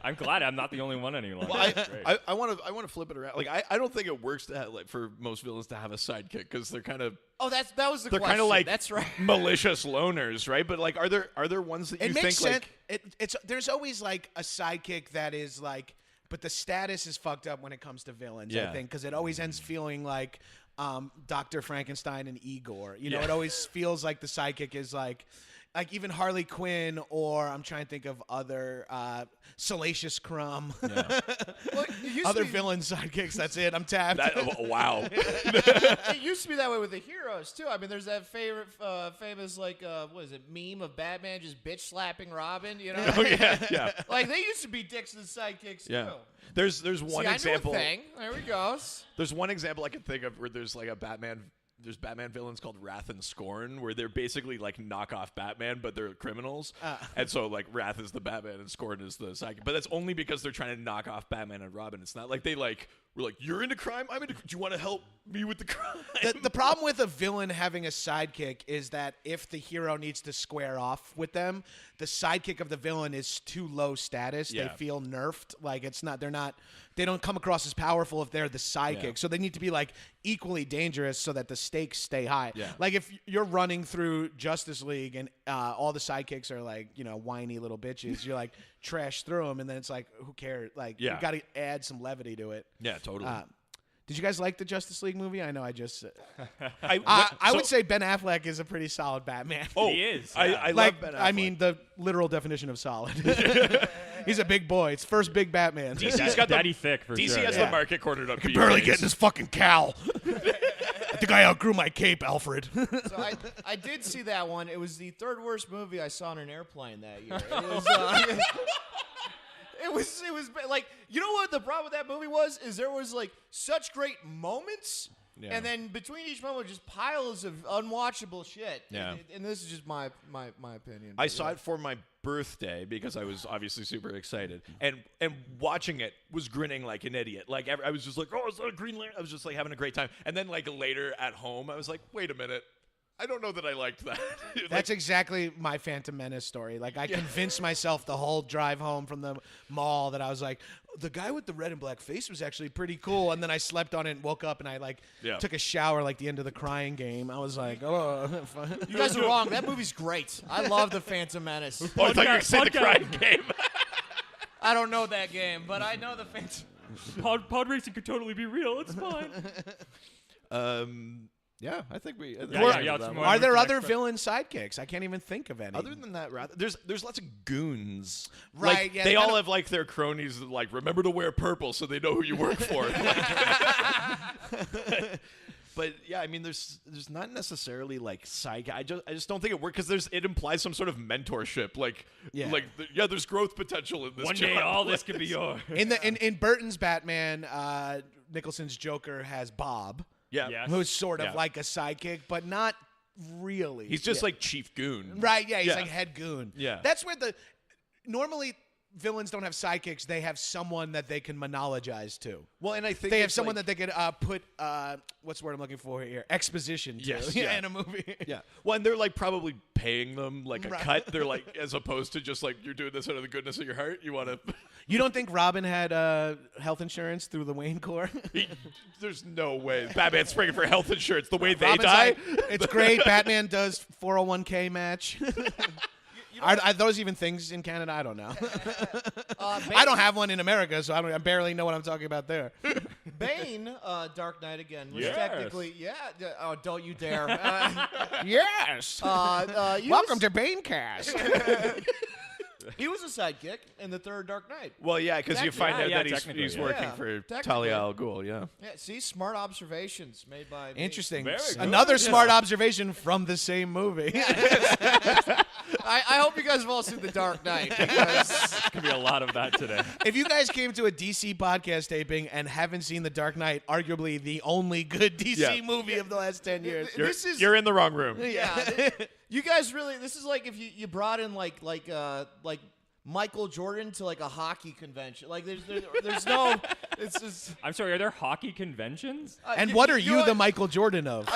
Speaker 1: I'm glad I'm not the only one any longer.
Speaker 4: Well,
Speaker 1: That's great.
Speaker 4: I want to flip it around. Like I don't think it works to have, like for most villains to have a sidekick because they're kind of
Speaker 3: That was the
Speaker 4: they're
Speaker 3: question.
Speaker 4: kind of like
Speaker 3: That's right.
Speaker 4: malicious loners, right? But like, are there ones that you
Speaker 2: It
Speaker 4: think
Speaker 2: makes sense.
Speaker 4: like
Speaker 2: There's always like a sidekick that is like, but the status is fucked up when it comes to villains. I
Speaker 4: Yeah.
Speaker 2: think because it always ends feeling like Dr. Frankenstein and Igor. You know, it always feels like the sidekick is like even Harley Quinn, or I'm trying to think of other Salacious Crumb.
Speaker 4: Yeah.
Speaker 3: Well,
Speaker 2: Other villain sidekicks. That's it. I'm tapped.
Speaker 4: wow.
Speaker 3: It used to be that way with the heroes too. I mean, there's that famous like what is it meme of Batman just bitch slapping Robin? You know?
Speaker 4: Oh yeah.
Speaker 3: Like they used to be dicks and sidekicks
Speaker 4: Yeah.
Speaker 3: too.
Speaker 4: There's one
Speaker 3: See,
Speaker 4: example.
Speaker 3: I know a thing. There we go.
Speaker 4: There's one example I can think of where there's like a Batman. There's Batman villains called Wrath and Scorn, where they're basically like knockoff Batman, but they're criminals. And so like Wrath is the Batman and Scorn is the sidekick. But that's only because they're trying to knock off Batman and Robin. It's not like they like were like, you're into crime. I'm into. Do you want to help me with the crime?
Speaker 2: The problem with a villain having a sidekick is that if the hero needs to square off with them, the sidekick of the villain is too low status.
Speaker 4: Yeah.
Speaker 2: They feel nerfed. Like they don't come across as powerful if they're the sidekick.
Speaker 4: Yeah.
Speaker 2: So they need to be like equally dangerous so that the stakes stay high.
Speaker 4: Yeah.
Speaker 2: Like if you're running through Justice League and all the sidekicks are like, whiny little bitches, you're like trash through them, and then it's like, who cares? Like you got to add some levity to it.
Speaker 4: Yeah, totally.
Speaker 2: Did you guys like the Justice League movie? I know I just.
Speaker 4: I
Speaker 2: would say Ben Affleck is a pretty solid Batman.
Speaker 1: He is.
Speaker 4: I
Speaker 1: Yeah.
Speaker 4: love Ben Affleck.
Speaker 2: I mean, the literal definition of solid. He's a big boy. It's first big Batman.
Speaker 4: DC's got the
Speaker 1: Daddy thick for
Speaker 4: DC
Speaker 1: sure.
Speaker 4: has
Speaker 1: yeah.
Speaker 4: the market cornered up.
Speaker 2: barely getting his fucking cowl. I think I outgrew my cape, Alfred.
Speaker 3: So I did see that one. It was the third worst movie I saw on an airplane that year. It was it was like, you know what the problem with that movie was? Is there was like such great moments, and then between each moment just piles of unwatchable shit.
Speaker 4: Yeah.
Speaker 3: And this is just my opinion.
Speaker 4: I saw it for my birthday because I was obviously super excited, and watching it was grinning like an idiot. Like I was just like, oh, it's not a Green Lantern. I was just like having a great time, and then like later at home, I was like, wait a minute. I don't know that I liked that.
Speaker 2: That's exactly my Phantom Menace story. Like, I convinced myself the whole drive home from the mall that I was like, the guy with the red and black face was actually pretty cool. And then I slept on it and woke up and I, took a shower like the end of the Crying Game. I was like, oh.
Speaker 3: You guys are wrong. That movie's great. I love the Phantom Menace.
Speaker 4: Oh, I thought you were saying the Crying Game.
Speaker 3: I don't know that game, but I know the Phantom.
Speaker 1: Pod racing could totally be real. It's fine.
Speaker 4: Yeah, I think we.
Speaker 2: Are there other villain sidekicks? I can't even think of any.
Speaker 4: Other than that, there's lots of goons.
Speaker 2: Right,
Speaker 4: Like,
Speaker 2: yeah,
Speaker 4: they
Speaker 2: they
Speaker 4: all
Speaker 2: kinda-
Speaker 4: have like their cronies that like remember to wear purple so they know who you work for. But yeah, I mean, there's not necessarily like psych. I just don't think it works because it implies some sort of mentorship. Like there's growth potential in this.
Speaker 1: One day,
Speaker 4: job.
Speaker 1: all this could be yours.
Speaker 2: in Burton's Batman, Nicholson's Joker has Bob,
Speaker 1: Yes.
Speaker 2: who's sort of
Speaker 4: Yeah.
Speaker 2: like a sidekick, but not really.
Speaker 4: He's just like chief goon.
Speaker 2: right. Yeah, he's like head goon.
Speaker 4: Yeah.
Speaker 2: That's where normally villains don't have sidekicks. They have someone that they can monologize to.
Speaker 4: Well, and I think
Speaker 2: They have
Speaker 4: it's
Speaker 2: someone
Speaker 4: like,
Speaker 2: that they could put what's the word I'm looking for here? Exposition to
Speaker 4: Yes, yeah.
Speaker 2: in a movie.
Speaker 4: Yeah. Well, and they're like probably paying them like a
Speaker 2: Right.
Speaker 4: cut. They're like, as opposed to just like you're doing this out of the goodness of your heart. You want to.
Speaker 2: You don't think Robin had health insurance through the Wayne Corps?
Speaker 4: There's no way Batman's springing for health insurance the way they
Speaker 2: Robin's
Speaker 4: die.
Speaker 2: like, it's great. Batman does 401k match. Are those even things in Canada? I don't know. I don't have one in America, so I barely know what I'm talking about there.
Speaker 3: Bane, Dark Knight again, was
Speaker 1: Yes.
Speaker 3: technically, oh, don't you dare.
Speaker 2: Yes. Welcome to Banecast.
Speaker 3: He was a sidekick in the third Dark Knight.
Speaker 4: Well, yeah, because you find out that he's working
Speaker 3: Yeah,
Speaker 4: for
Speaker 3: technically.
Speaker 4: Talia al Ghul. Yeah.
Speaker 3: Yeah, see, smart observations made by me.
Speaker 2: Interesting.
Speaker 1: Very good.
Speaker 2: Another smart observation from the same movie.
Speaker 3: I hope you guys have all seen The Dark Knight because
Speaker 1: Could be a lot of that today.
Speaker 2: If you guys came to a DC podcast taping and haven't seen The Dark Knight, arguably the only good DC
Speaker 4: Yeah.
Speaker 2: movie of the last 10 years.
Speaker 4: You're in the wrong room.
Speaker 3: you guys really, this is like if you brought in like Michael Jordan to like a hockey convention. Like there's no, it's just.
Speaker 1: I'm sorry, are there hockey conventions?
Speaker 2: And what are
Speaker 3: know
Speaker 2: you the Michael Jordan of?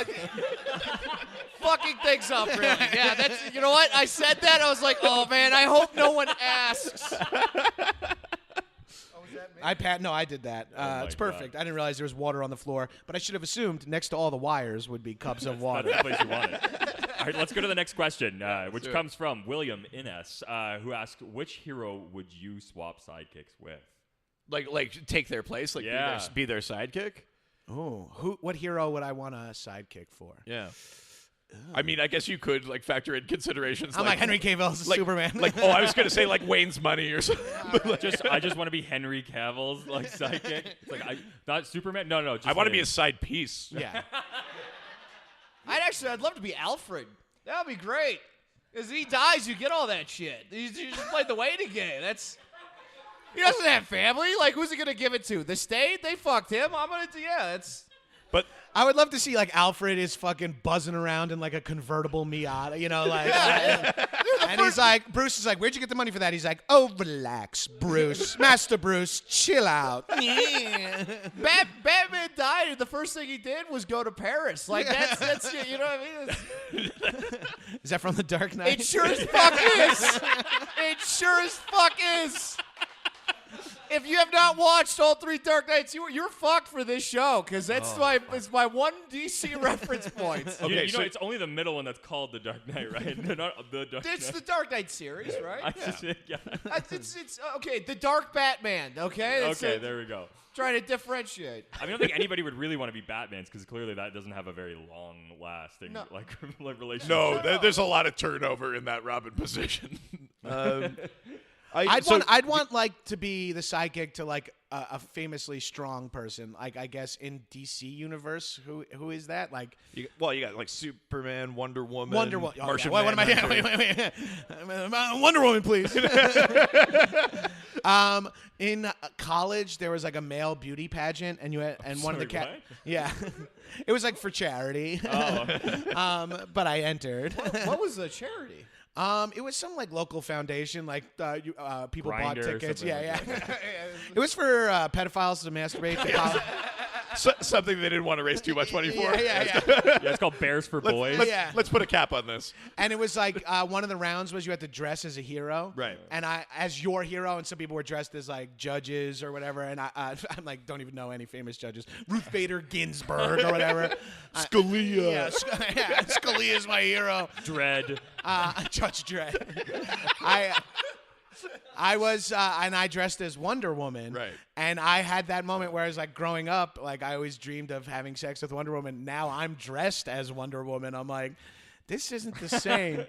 Speaker 3: Fucking things up, really. Yeah, that's, you know what? I said that. I was like, oh man, I hope no one asks.
Speaker 2: No, I did that.
Speaker 1: my
Speaker 2: It's perfect. I didn't realize there was water on the floor, but I should have assumed next to all the wires would be cups of water.
Speaker 1: That's the place you want it. All right, let's go to the next question, which comes from William Innes, who asked, which hero would you swap sidekicks with?
Speaker 4: Like take their place. Like
Speaker 1: Yeah.
Speaker 4: be their sidekick.
Speaker 2: Oh, what hero would I want a sidekick for?
Speaker 4: Yeah. I mean, I guess you could like factor in considerations.
Speaker 2: I'm like Henry Cavill's Superman.
Speaker 4: I was gonna say like Wayne's Money or something.
Speaker 1: I just want to be Henry Cavill's like sidekick. It's like not Superman. No. Just
Speaker 4: I want to be
Speaker 1: him.
Speaker 4: a side piece.
Speaker 2: yeah.
Speaker 3: I'd love to be Alfred. That would be great. Because he dies, you get all that shit. You just played the waiting game. He doesn't have family. Like, who's he gonna give it to? The state? They fucked him. That's.
Speaker 4: But
Speaker 2: I would love to see like Alfred is fucking buzzing around in like a convertible Miata, and he's like, Bruce is like, where'd you get the money for that? He's like, oh, relax, Bruce, Master Bruce, chill out.
Speaker 3: Batman died, and the first thing he did was go to Paris. Like that's you know what I mean?
Speaker 2: Is that from The Dark Knight?
Speaker 3: It sure as fuck is. It sure as fuck is. If you have not watched all three Dark Knights, you're fucked for this show because it's my one DC reference point.
Speaker 1: Okay, it's only the middle one that's called the Dark Knight, right? They're not the Dark
Speaker 3: It's
Speaker 1: Knight.
Speaker 3: the Dark Knight series, right?
Speaker 1: Yeah.
Speaker 3: It's okay. The Dark Batman. Okay.
Speaker 1: Okay, there we go.
Speaker 3: Trying to differentiate.
Speaker 1: I don't think anybody would really want to be Batman's because clearly that doesn't have a very long-lasting like relationship.
Speaker 4: no, there's a lot of turnover in that Robin position.
Speaker 2: I'd want like to be the sidekick to like a famously strong person. Like I guess in DC universe, who is that? Like
Speaker 4: you got like Superman, Wonder Woman,
Speaker 2: Yeah.
Speaker 4: Martian
Speaker 2: What am I?
Speaker 4: Manhunter.
Speaker 2: Wait. Wonder Woman, please. In college, there was like a male beauty pageant, and one of the
Speaker 1: Sorry, what?
Speaker 2: yeah, it was like for charity. But I entered.
Speaker 3: What was the charity?
Speaker 2: It was some like local foundation, like people
Speaker 1: Grindr
Speaker 2: bought
Speaker 1: or
Speaker 2: tickets.
Speaker 1: something
Speaker 2: Yeah.
Speaker 1: like
Speaker 2: It was for pedophiles to masturbate.
Speaker 4: Something they didn't want to raise too much money for.
Speaker 2: Yeah.
Speaker 1: Yeah, it's called Bears for Boys.
Speaker 4: Let's put a cap on this.
Speaker 2: And it was like one of the rounds was you had to dress as a hero,
Speaker 4: Right.
Speaker 2: And I as your hero, and some people were dressed as like judges or whatever. And I'm like, don't even know any famous judges. Ruth Bader Ginsburg or whatever.
Speaker 4: Scalia.
Speaker 2: Scalia is my hero.
Speaker 1: Dread.
Speaker 2: Judge Dredd. I was, and I dressed as Wonder Woman.
Speaker 4: Right.
Speaker 2: And I had that moment where I was like, growing up, like I always dreamed of having sex with Wonder Woman. Now I'm dressed as Wonder Woman. I'm like, this isn't the same.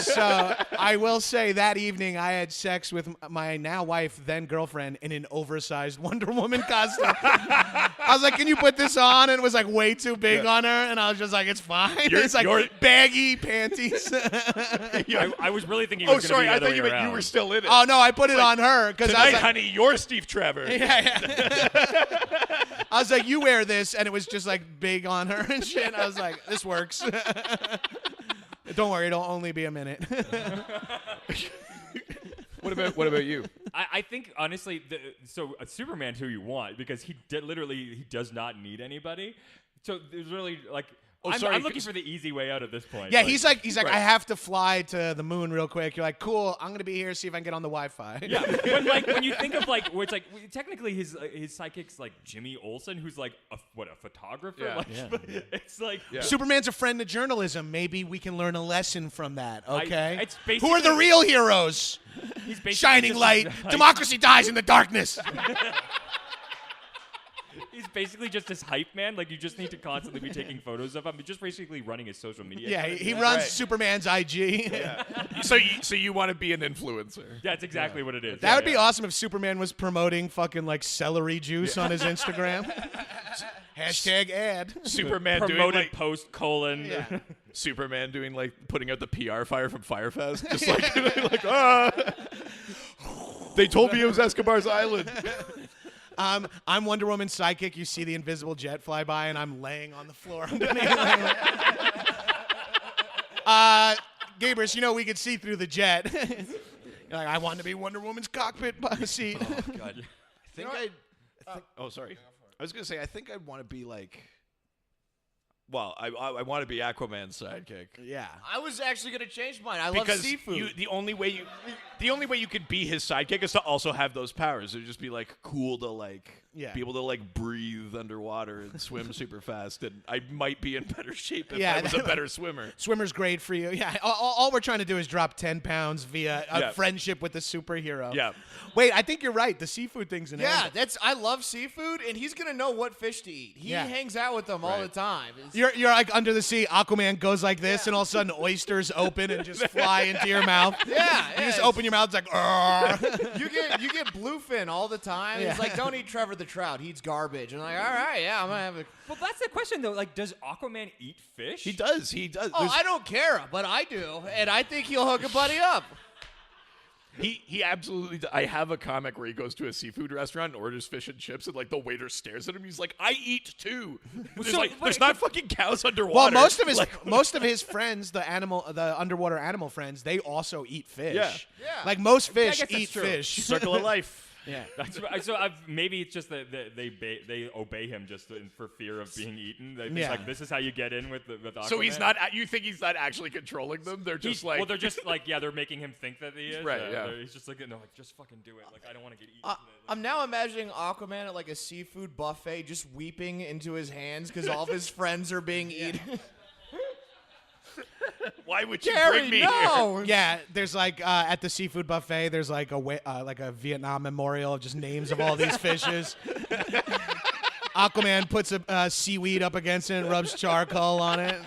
Speaker 2: So I will say that evening I had sex with my now wife, then girlfriend, in an oversized Wonder Woman costume. I was like, can you put this on? And it was like way too big on her. And I was just like, it's fine. It's like baggy panties.
Speaker 1: I was really thinking.
Speaker 4: Oh, sorry. I thought you meant you were still in it.
Speaker 2: Oh, no, I put it on her.
Speaker 4: Tonight,
Speaker 2: I was like,
Speaker 4: honey, you're Steve Trevor.
Speaker 2: I was like, you wear this. And it was just like big on her and shit. I was like, this works. Don't worry, it'll only be a minute.
Speaker 4: What about you?
Speaker 1: I think honestly, Superman's who you want because he does not need anybody. So there's really like. I'm looking for the easy way out at this point.
Speaker 2: Yeah, he's like,
Speaker 4: right.
Speaker 2: I have to fly to the moon real quick. You're like, cool, I'm gonna be here, see if I can get on the Wi-Fi.
Speaker 1: Yeah, but like when you think of like, where it's like technically his sidekick's like Jimmy Olsen, who's like a photographer.
Speaker 4: Yeah.
Speaker 1: Like, it's like
Speaker 2: Superman's a friend to journalism. Maybe we can learn a lesson from that. Okay,
Speaker 1: it's
Speaker 2: who are the real heroes?
Speaker 1: He's basically
Speaker 2: Shining
Speaker 1: just
Speaker 2: light.
Speaker 1: like,
Speaker 2: Democracy dies in the darkness.
Speaker 1: He's basically just this hype man. Like you just need to constantly be taking photos of him. He's just basically running his social media.
Speaker 2: Yeah,
Speaker 1: account.
Speaker 2: he runs
Speaker 4: Right.
Speaker 2: Superman's IG.
Speaker 4: Yeah. So you want to be an influencer?
Speaker 1: That's exactly what it is.
Speaker 2: That would be awesome if Superman was promoting fucking like celery juice on his Instagram. Hashtag ad.
Speaker 4: Superman doing
Speaker 1: Promoted
Speaker 4: like
Speaker 1: post :
Speaker 4: Superman doing like putting out the PR fire from Firefest, just like they told me it was Escobar's Island.
Speaker 2: I'm Wonder Woman's sidekick. You see the invisible jet fly by, and I'm laying on the floor. Gabrus, you know we could see through the jet. You're like, I want to be Wonder Woman's cockpit seat.
Speaker 4: Oh God, sorry. I was gonna say I think I'd want to be like. Well, I want to be Aquaman's sidekick.
Speaker 2: Yeah.
Speaker 3: I was actually going to change mine. I
Speaker 4: Because
Speaker 3: love seafood.
Speaker 4: the only way you could be his sidekick is to also have those powers. It'd just be like cool to like be able to like breathe underwater and swim super fast. And I might be in better shape if I was a better swimmer.
Speaker 2: Swimmer's great for you. Yeah. All we're trying to do is drop 10 pounds via a friendship with the superhero.
Speaker 4: Yeah.
Speaker 2: Wait, I think you're right. The seafood thing's an
Speaker 3: Yeah,
Speaker 2: angle.
Speaker 3: I love seafood, and he's gonna know what fish to eat. He hangs out with them all the time.
Speaker 2: You're like under the sea. Aquaman goes like this, and all of a sudden oysters open and just fly into your mouth.
Speaker 3: Yeah,
Speaker 2: You just open your mouth, it's like, "Arr."
Speaker 3: you get bluefin all the time.
Speaker 2: Yeah.
Speaker 3: It's like, don't eat Trevor the trout. He eats garbage. And I'm like, all right, yeah, I'm gonna have a.
Speaker 1: Well, that's the question though. Like, does Aquaman eat fish?
Speaker 4: He does.
Speaker 3: Oh, I don't care, but I do, and I think he'll hook a buddy up.
Speaker 4: He absolutely. I have a comic where he goes to a seafood restaurant and orders fish and chips, and like the waiter stares at him. He's like, "I eat too." There's not fucking cows underwater.
Speaker 2: Well, most of his friends, the underwater animal friends, they also eat fish.
Speaker 3: Yeah.
Speaker 2: Like most
Speaker 1: guess
Speaker 2: fish
Speaker 1: that's
Speaker 2: eat
Speaker 1: true.
Speaker 2: fish.
Speaker 4: Circle of life.
Speaker 2: Yeah.
Speaker 1: Maybe it's just that they obey him just for fear of being eaten. They're just like, this is how you get in with Aquaman.
Speaker 4: So he's not. You think he's not actually controlling them? They're just like.
Speaker 1: Well, they're just like, they're making him think that he is.
Speaker 4: Right, yeah.
Speaker 1: He's just like, no, like, just fucking do it. Like, I don't want to get eaten.
Speaker 3: I'm now imagining Aquaman at like a seafood buffet, just weeping into his hands because all of his friends are being eaten.
Speaker 4: Why would you
Speaker 3: Gary,
Speaker 4: bring me
Speaker 3: no!
Speaker 4: here?
Speaker 2: Yeah, there's like at the seafood buffet, there's like a Vietnam memorial of just names of all these fishes. Aquaman puts a seaweed up against it and rubs charcoal on it.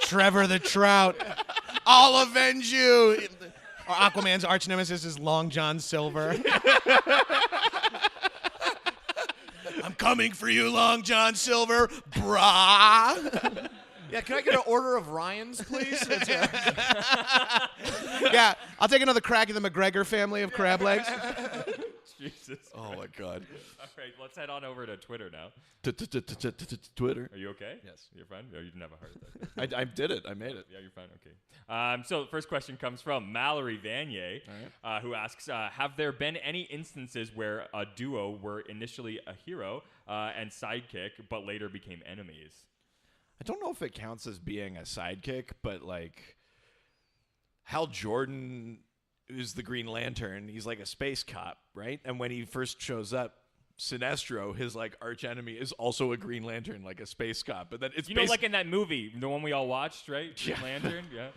Speaker 2: Trevor the trout, I'll avenge you. Or Aquaman's arch nemesis is Long John Silver. I'm coming for you, Long John Silver, brah.
Speaker 3: Yeah, can I get an order of Ryan's, please?
Speaker 2: Yeah, I'll take another crack at the McGregor family of crab legs.
Speaker 1: Jesus.
Speaker 4: Oh my God.
Speaker 1: All right, let's head on over to Twitter now.
Speaker 4: Twitter.
Speaker 1: Are you okay?
Speaker 4: Yes.
Speaker 1: You're fine? Oh, you've never heard that.
Speaker 4: I did it. I made it.
Speaker 1: Yeah, you're fine. Okay. So the first question comes from Mallory Vanier, who asks, have there been any instances where a duo were initially a hero and sidekick, but later became enemies?
Speaker 4: I don't know if it counts as being a sidekick, but like Hal Jordan is the Green Lantern. He's like a space cop, right? And when he first shows up, Sinestro, his like arch enemy, is also a Green Lantern, like a space cop. But then it's
Speaker 1: like in that movie, the one we all watched, right? Green Lantern, yeah.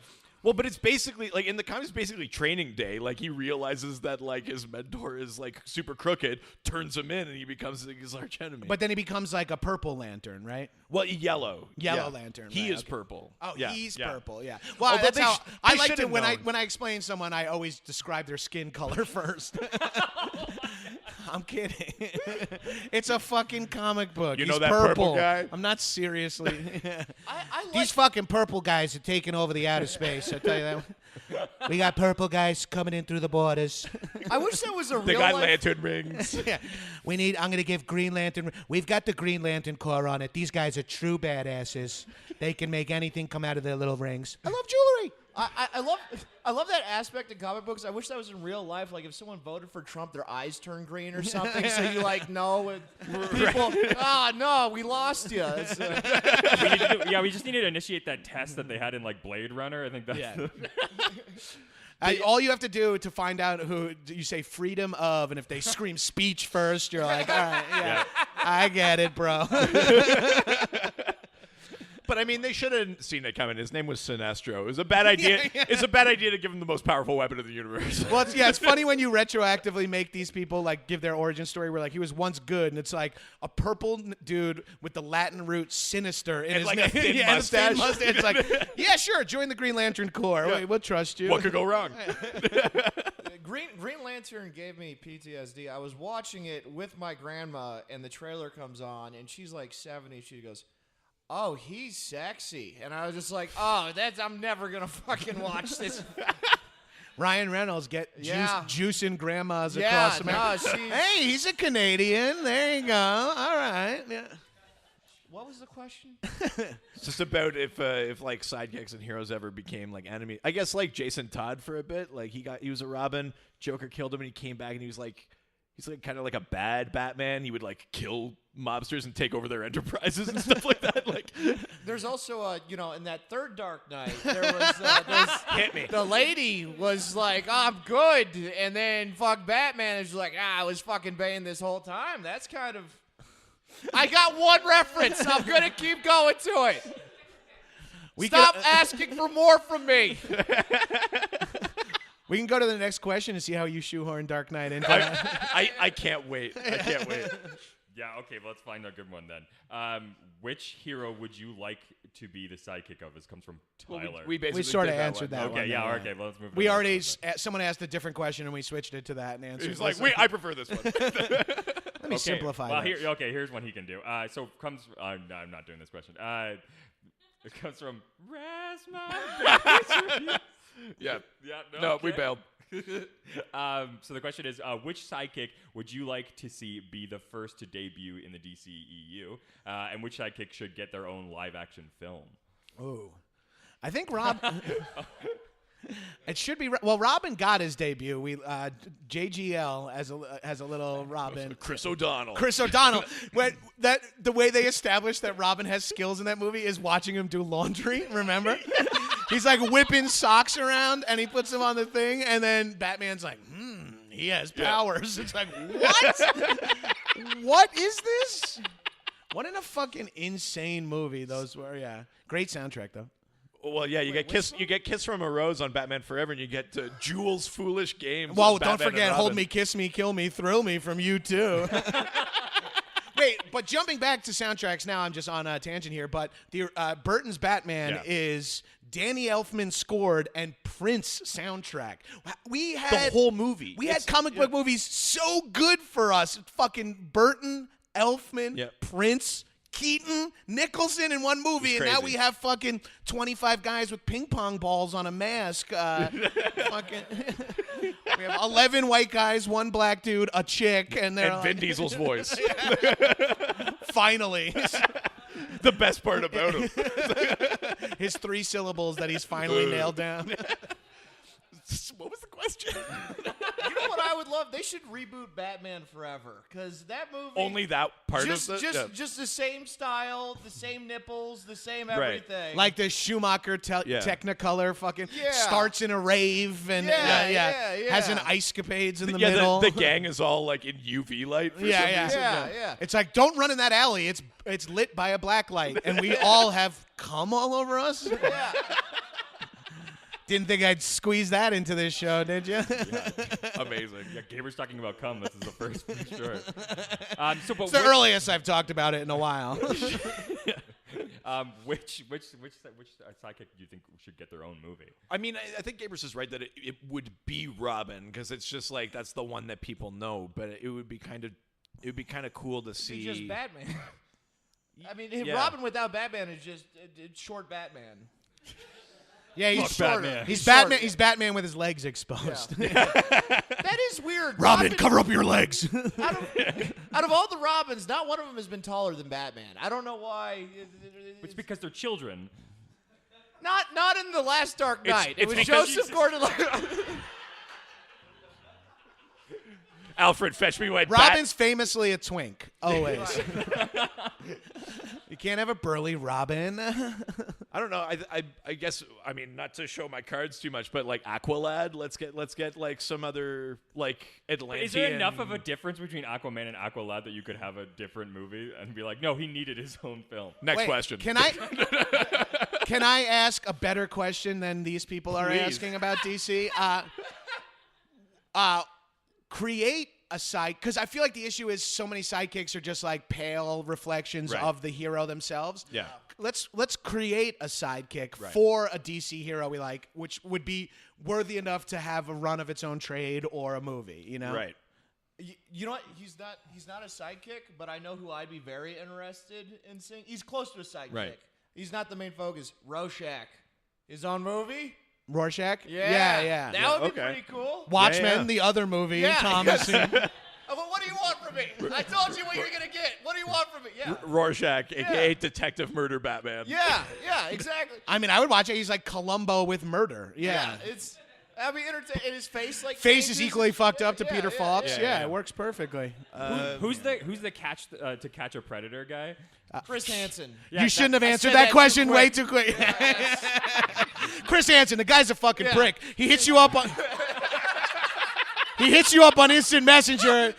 Speaker 4: Well, but it's basically like in the comics, basically training day. Like he realizes that like his mentor is like super crooked, turns him in, and he becomes like, his arch enemy.
Speaker 2: But then he becomes like a Purple Lantern, right?
Speaker 4: well, yellow,
Speaker 2: Yellow
Speaker 4: Yeah.
Speaker 2: Lantern.
Speaker 4: He
Speaker 2: right,
Speaker 4: is
Speaker 2: okay.
Speaker 4: purple.
Speaker 2: Oh,
Speaker 4: yeah.
Speaker 2: he's
Speaker 4: yeah.
Speaker 2: purple. Yeah. Well,
Speaker 4: Although
Speaker 2: that's
Speaker 4: they
Speaker 2: how
Speaker 4: sh-
Speaker 2: I
Speaker 4: they
Speaker 2: like to
Speaker 4: should've
Speaker 2: when
Speaker 4: known.
Speaker 2: I explain someone, I always describe their skin color first. I'm kidding. It's a fucking comic book.
Speaker 4: You
Speaker 2: He's
Speaker 4: know that purple guy?
Speaker 2: I'm not seriously.
Speaker 3: I like.
Speaker 2: These fucking purple guys are taking over the outer space. I tell you that. We got purple guys coming in through the borders.
Speaker 3: I wish that was a
Speaker 4: They
Speaker 3: real
Speaker 4: got
Speaker 3: life.
Speaker 4: lantern rings.
Speaker 2: Yeah. I'm going to give Green Lantern. We've got the Green Lantern Corps on it. These guys are true badasses. They can make anything come out of their little rings. I love jewelry.
Speaker 3: I love that aspect in comic books. I wish that was in real life. Like if someone voted for Trump, their eyes turn green or something. So you like know and people. No, we lost you. It's,
Speaker 1: we just need to initiate that test that they had in like Blade Runner. I think that's
Speaker 2: All you have to do to find out who you say freedom of, and if they scream speech first, you're like, all right, yeah. I get it, bro.
Speaker 4: But I mean, they should have seen it coming. His name was Sinestro. It was a bad idea. It's a bad idea to give him the most powerful weapon in the universe.
Speaker 2: Well, it's funny when you retroactively make these people like give their origin story where like he was once good, and it's like a purple dude with the Latin root sinister in
Speaker 4: And
Speaker 2: his
Speaker 4: like
Speaker 2: name.
Speaker 4: a thin
Speaker 2: and a thin
Speaker 4: mustache.
Speaker 2: It's like, yeah, sure, join the Green Lantern Corps. We'll trust you.
Speaker 4: What could go wrong?
Speaker 3: Green Lantern gave me PTSD. I was watching it with my grandma, and the trailer comes on, and she's like 70. She goes, "Oh, he's sexy," and I was just like, "Oh, I'm never gonna fucking watch this."
Speaker 2: Ryan Reynolds
Speaker 3: Yeah.
Speaker 2: juicing grandmas
Speaker 3: Yeah,
Speaker 2: across America.
Speaker 3: no, she's-
Speaker 2: Hey, he's a Canadian. There you go. All right. Yeah.
Speaker 3: What was the question?
Speaker 4: It's just about if like sidekicks and heroes ever became like enemies. I guess like Jason Todd for a bit. Like he was a Robin. Joker killed him, and he came back, and he's like kind of like a bad Batman. He would like kill mobsters and take over their enterprises and stuff like that. Like,
Speaker 3: There's also in that third Dark Knight, there was
Speaker 4: hit me.
Speaker 3: the lady was like, "Oh, I'm good," and then fuck Batman is like, "I was fucking Bane this whole time." That's kind of. I got one reference. I'm gonna keep going to it. Stop asking for more from me.
Speaker 2: We can go to the next question and see how you shoehorn Dark Knight into that.
Speaker 4: I can't wait. I can't wait.
Speaker 1: Yeah, okay, let's find a good one then. Which hero would you like to be the sidekick of? This comes from Tyler.
Speaker 4: We basically
Speaker 2: We sort of
Speaker 4: did
Speaker 2: answered that
Speaker 1: okay,
Speaker 2: one.
Speaker 1: yeah,
Speaker 2: though,
Speaker 1: okay, well, let's move.
Speaker 2: We
Speaker 1: to the
Speaker 2: already,
Speaker 1: next one
Speaker 2: someone asked a different question and we switched it to that and answered.
Speaker 4: He's like, wait, I prefer this one.
Speaker 2: Let me
Speaker 1: then.
Speaker 2: simplify
Speaker 1: well,
Speaker 2: that.
Speaker 1: here's one he can do. So comes. No, I'm not doing this question. It comes from Rasmus.
Speaker 4: Yeah.
Speaker 1: Yeah,
Speaker 4: No,
Speaker 1: okay.
Speaker 4: we bailed.
Speaker 1: So the question is, which sidekick would you like to see be the first to debut in the DCEU, and which sidekick should get their own live-action film?
Speaker 2: Ooh. I think Rob. It should be. Well, Robin got his debut. JGL has a little Robin.
Speaker 4: Chris O'Donnell.
Speaker 2: Chris O'Donnell. The way they established that Robin has skills in that movie is watching him do laundry. Remember? He's like whipping socks around, and he puts them on the thing, and then Batman's like, he has powers. It's like, what? What is this? What in a fucking insane movie those were. Yeah, great soundtrack though.
Speaker 4: Well, yeah, you get Kiss from a Rose on Batman Forever, and you get Jules' Foolish Games.
Speaker 2: Whoa,
Speaker 4: on
Speaker 2: don't
Speaker 4: Batman and
Speaker 2: forget Hold
Speaker 4: Robin.
Speaker 2: Me, Kiss Me, Kill Me, Thrill Me from you too. Wait, but jumping back to soundtracks now, I'm just on a tangent here, but the Burton's Batman is Danny Elfman scored and Prince soundtrack. We had
Speaker 4: The whole movie.
Speaker 2: We had comic book movies so good for us. Fucking Burton, Elfman, Prince, Keaton, Nicholson in one movie, and now
Speaker 4: crazy.
Speaker 2: we have fucking 25 guys with ping pong balls on a mask. Fucking, we have 11 white guys, one black dude, a chick, and they're
Speaker 4: And Vin Diesel's voice.
Speaker 2: finally
Speaker 4: The best part about him.
Speaker 2: his 3 syllables that he's finally nailed down.
Speaker 4: What was the question?
Speaker 3: You know what I would love? They should reboot Batman Forever, because that movie
Speaker 4: Only that part
Speaker 3: just
Speaker 4: of the...
Speaker 3: just the same style, the same nipples, the same everything.
Speaker 2: Like the Schumacher Technicolor fucking starts in a rave and has an ice capades in the middle.
Speaker 4: The gang is all like in UV light for some reason.
Speaker 3: yeah.
Speaker 2: It's like, don't run in that alley. It's lit by a black light, and we all have cum all over us.
Speaker 3: Yeah.
Speaker 2: Didn't think I'd squeeze that into this show, did you?
Speaker 4: Amazing.
Speaker 1: Yeah, Gabrus talking about cum. This is the first for sure. But
Speaker 2: It's the earliest I've talked about it in a while.
Speaker 1: which sidekick do you think should get their own movie?
Speaker 4: I mean, I think Gabrus is right that it would be Robin because it's just like that's the one that people know. But it would be kind of cool to see.
Speaker 3: It's just Batman. I mean,
Speaker 1: Yeah.
Speaker 3: Robin without Batman is just it's short Batman.
Speaker 2: Yeah, he's
Speaker 3: Fuck
Speaker 2: shorter.
Speaker 3: Batman.
Speaker 2: He's
Speaker 3: He's
Speaker 2: Batman.
Speaker 3: shorter.
Speaker 2: He's Batman with his legs exposed.
Speaker 3: That is weird.
Speaker 2: Robin, cover up your legs.
Speaker 3: Out of all the Robins, not one of them has been taller than Batman. I don't know why.
Speaker 1: It's because they're children.
Speaker 3: Not in the last Dark Knight. It
Speaker 4: it's
Speaker 3: was
Speaker 4: because
Speaker 3: Joseph Gordon-Levitt.
Speaker 4: Alfred, fetch me my
Speaker 2: Robin's famously a twink. Always. You can't have a burly Robin.
Speaker 4: I don't know. I guess I mean not to show my cards too much, but like Aqualad. Let's get like some other like Atlantean.
Speaker 1: Is there enough of a difference between Aquaman and Aqualad that you could have a different movie and be like, no, he needed his own film?
Speaker 4: Next
Speaker 2: Wait,
Speaker 4: question.
Speaker 2: Can I ask a better question than these people are
Speaker 4: Please.
Speaker 2: asking about DC? Create a side, because I feel like the issue is so many sidekicks are just like pale reflections
Speaker 4: Right.
Speaker 2: of the hero themselves.
Speaker 4: Yeah.
Speaker 2: Let's create a sidekick
Speaker 4: Right.
Speaker 2: for a DC hero we like, which would be worthy enough to have a run of its own trade or a movie. You know,
Speaker 4: Right.
Speaker 3: You know what? He's not a sidekick, but I know who I'd be very interested in seeing. He's close to a sidekick.
Speaker 4: Right.
Speaker 3: He's not the main focus. Rorschach. His own movie?
Speaker 2: Rorschach.
Speaker 3: Yeah.
Speaker 2: Yeah.
Speaker 3: That would be
Speaker 4: okay.
Speaker 3: pretty cool.
Speaker 2: Watchmen,
Speaker 4: Yeah.
Speaker 2: the other movie.
Speaker 3: Yeah.
Speaker 2: Thomas.
Speaker 3: Well, what do you want from me? I told you what you're going to get. What do you want from me? Yeah.
Speaker 4: Rorschach, aka Detective Murder Batman.
Speaker 3: Yeah, exactly.
Speaker 2: I mean, I would watch it. He's like Columbo with murder. Yeah.
Speaker 3: It's I'd be entertained. And his face like
Speaker 2: Face is
Speaker 3: changes.
Speaker 2: equally fucked up to
Speaker 3: Yeah,
Speaker 2: Peter
Speaker 3: yeah,
Speaker 2: Falks.
Speaker 3: yeah,
Speaker 2: Yeah,
Speaker 4: yeah.
Speaker 2: it works perfectly.
Speaker 1: Who's the to catch a predator guy?
Speaker 3: Chris Hansen.
Speaker 1: Yeah,
Speaker 2: You shouldn't have
Speaker 3: I
Speaker 2: answered
Speaker 3: said
Speaker 2: that
Speaker 3: that too
Speaker 2: question way
Speaker 3: quick.
Speaker 2: too quick. Chris Hansen, the guy's a fucking prick. He hits you up on Instant Messenger,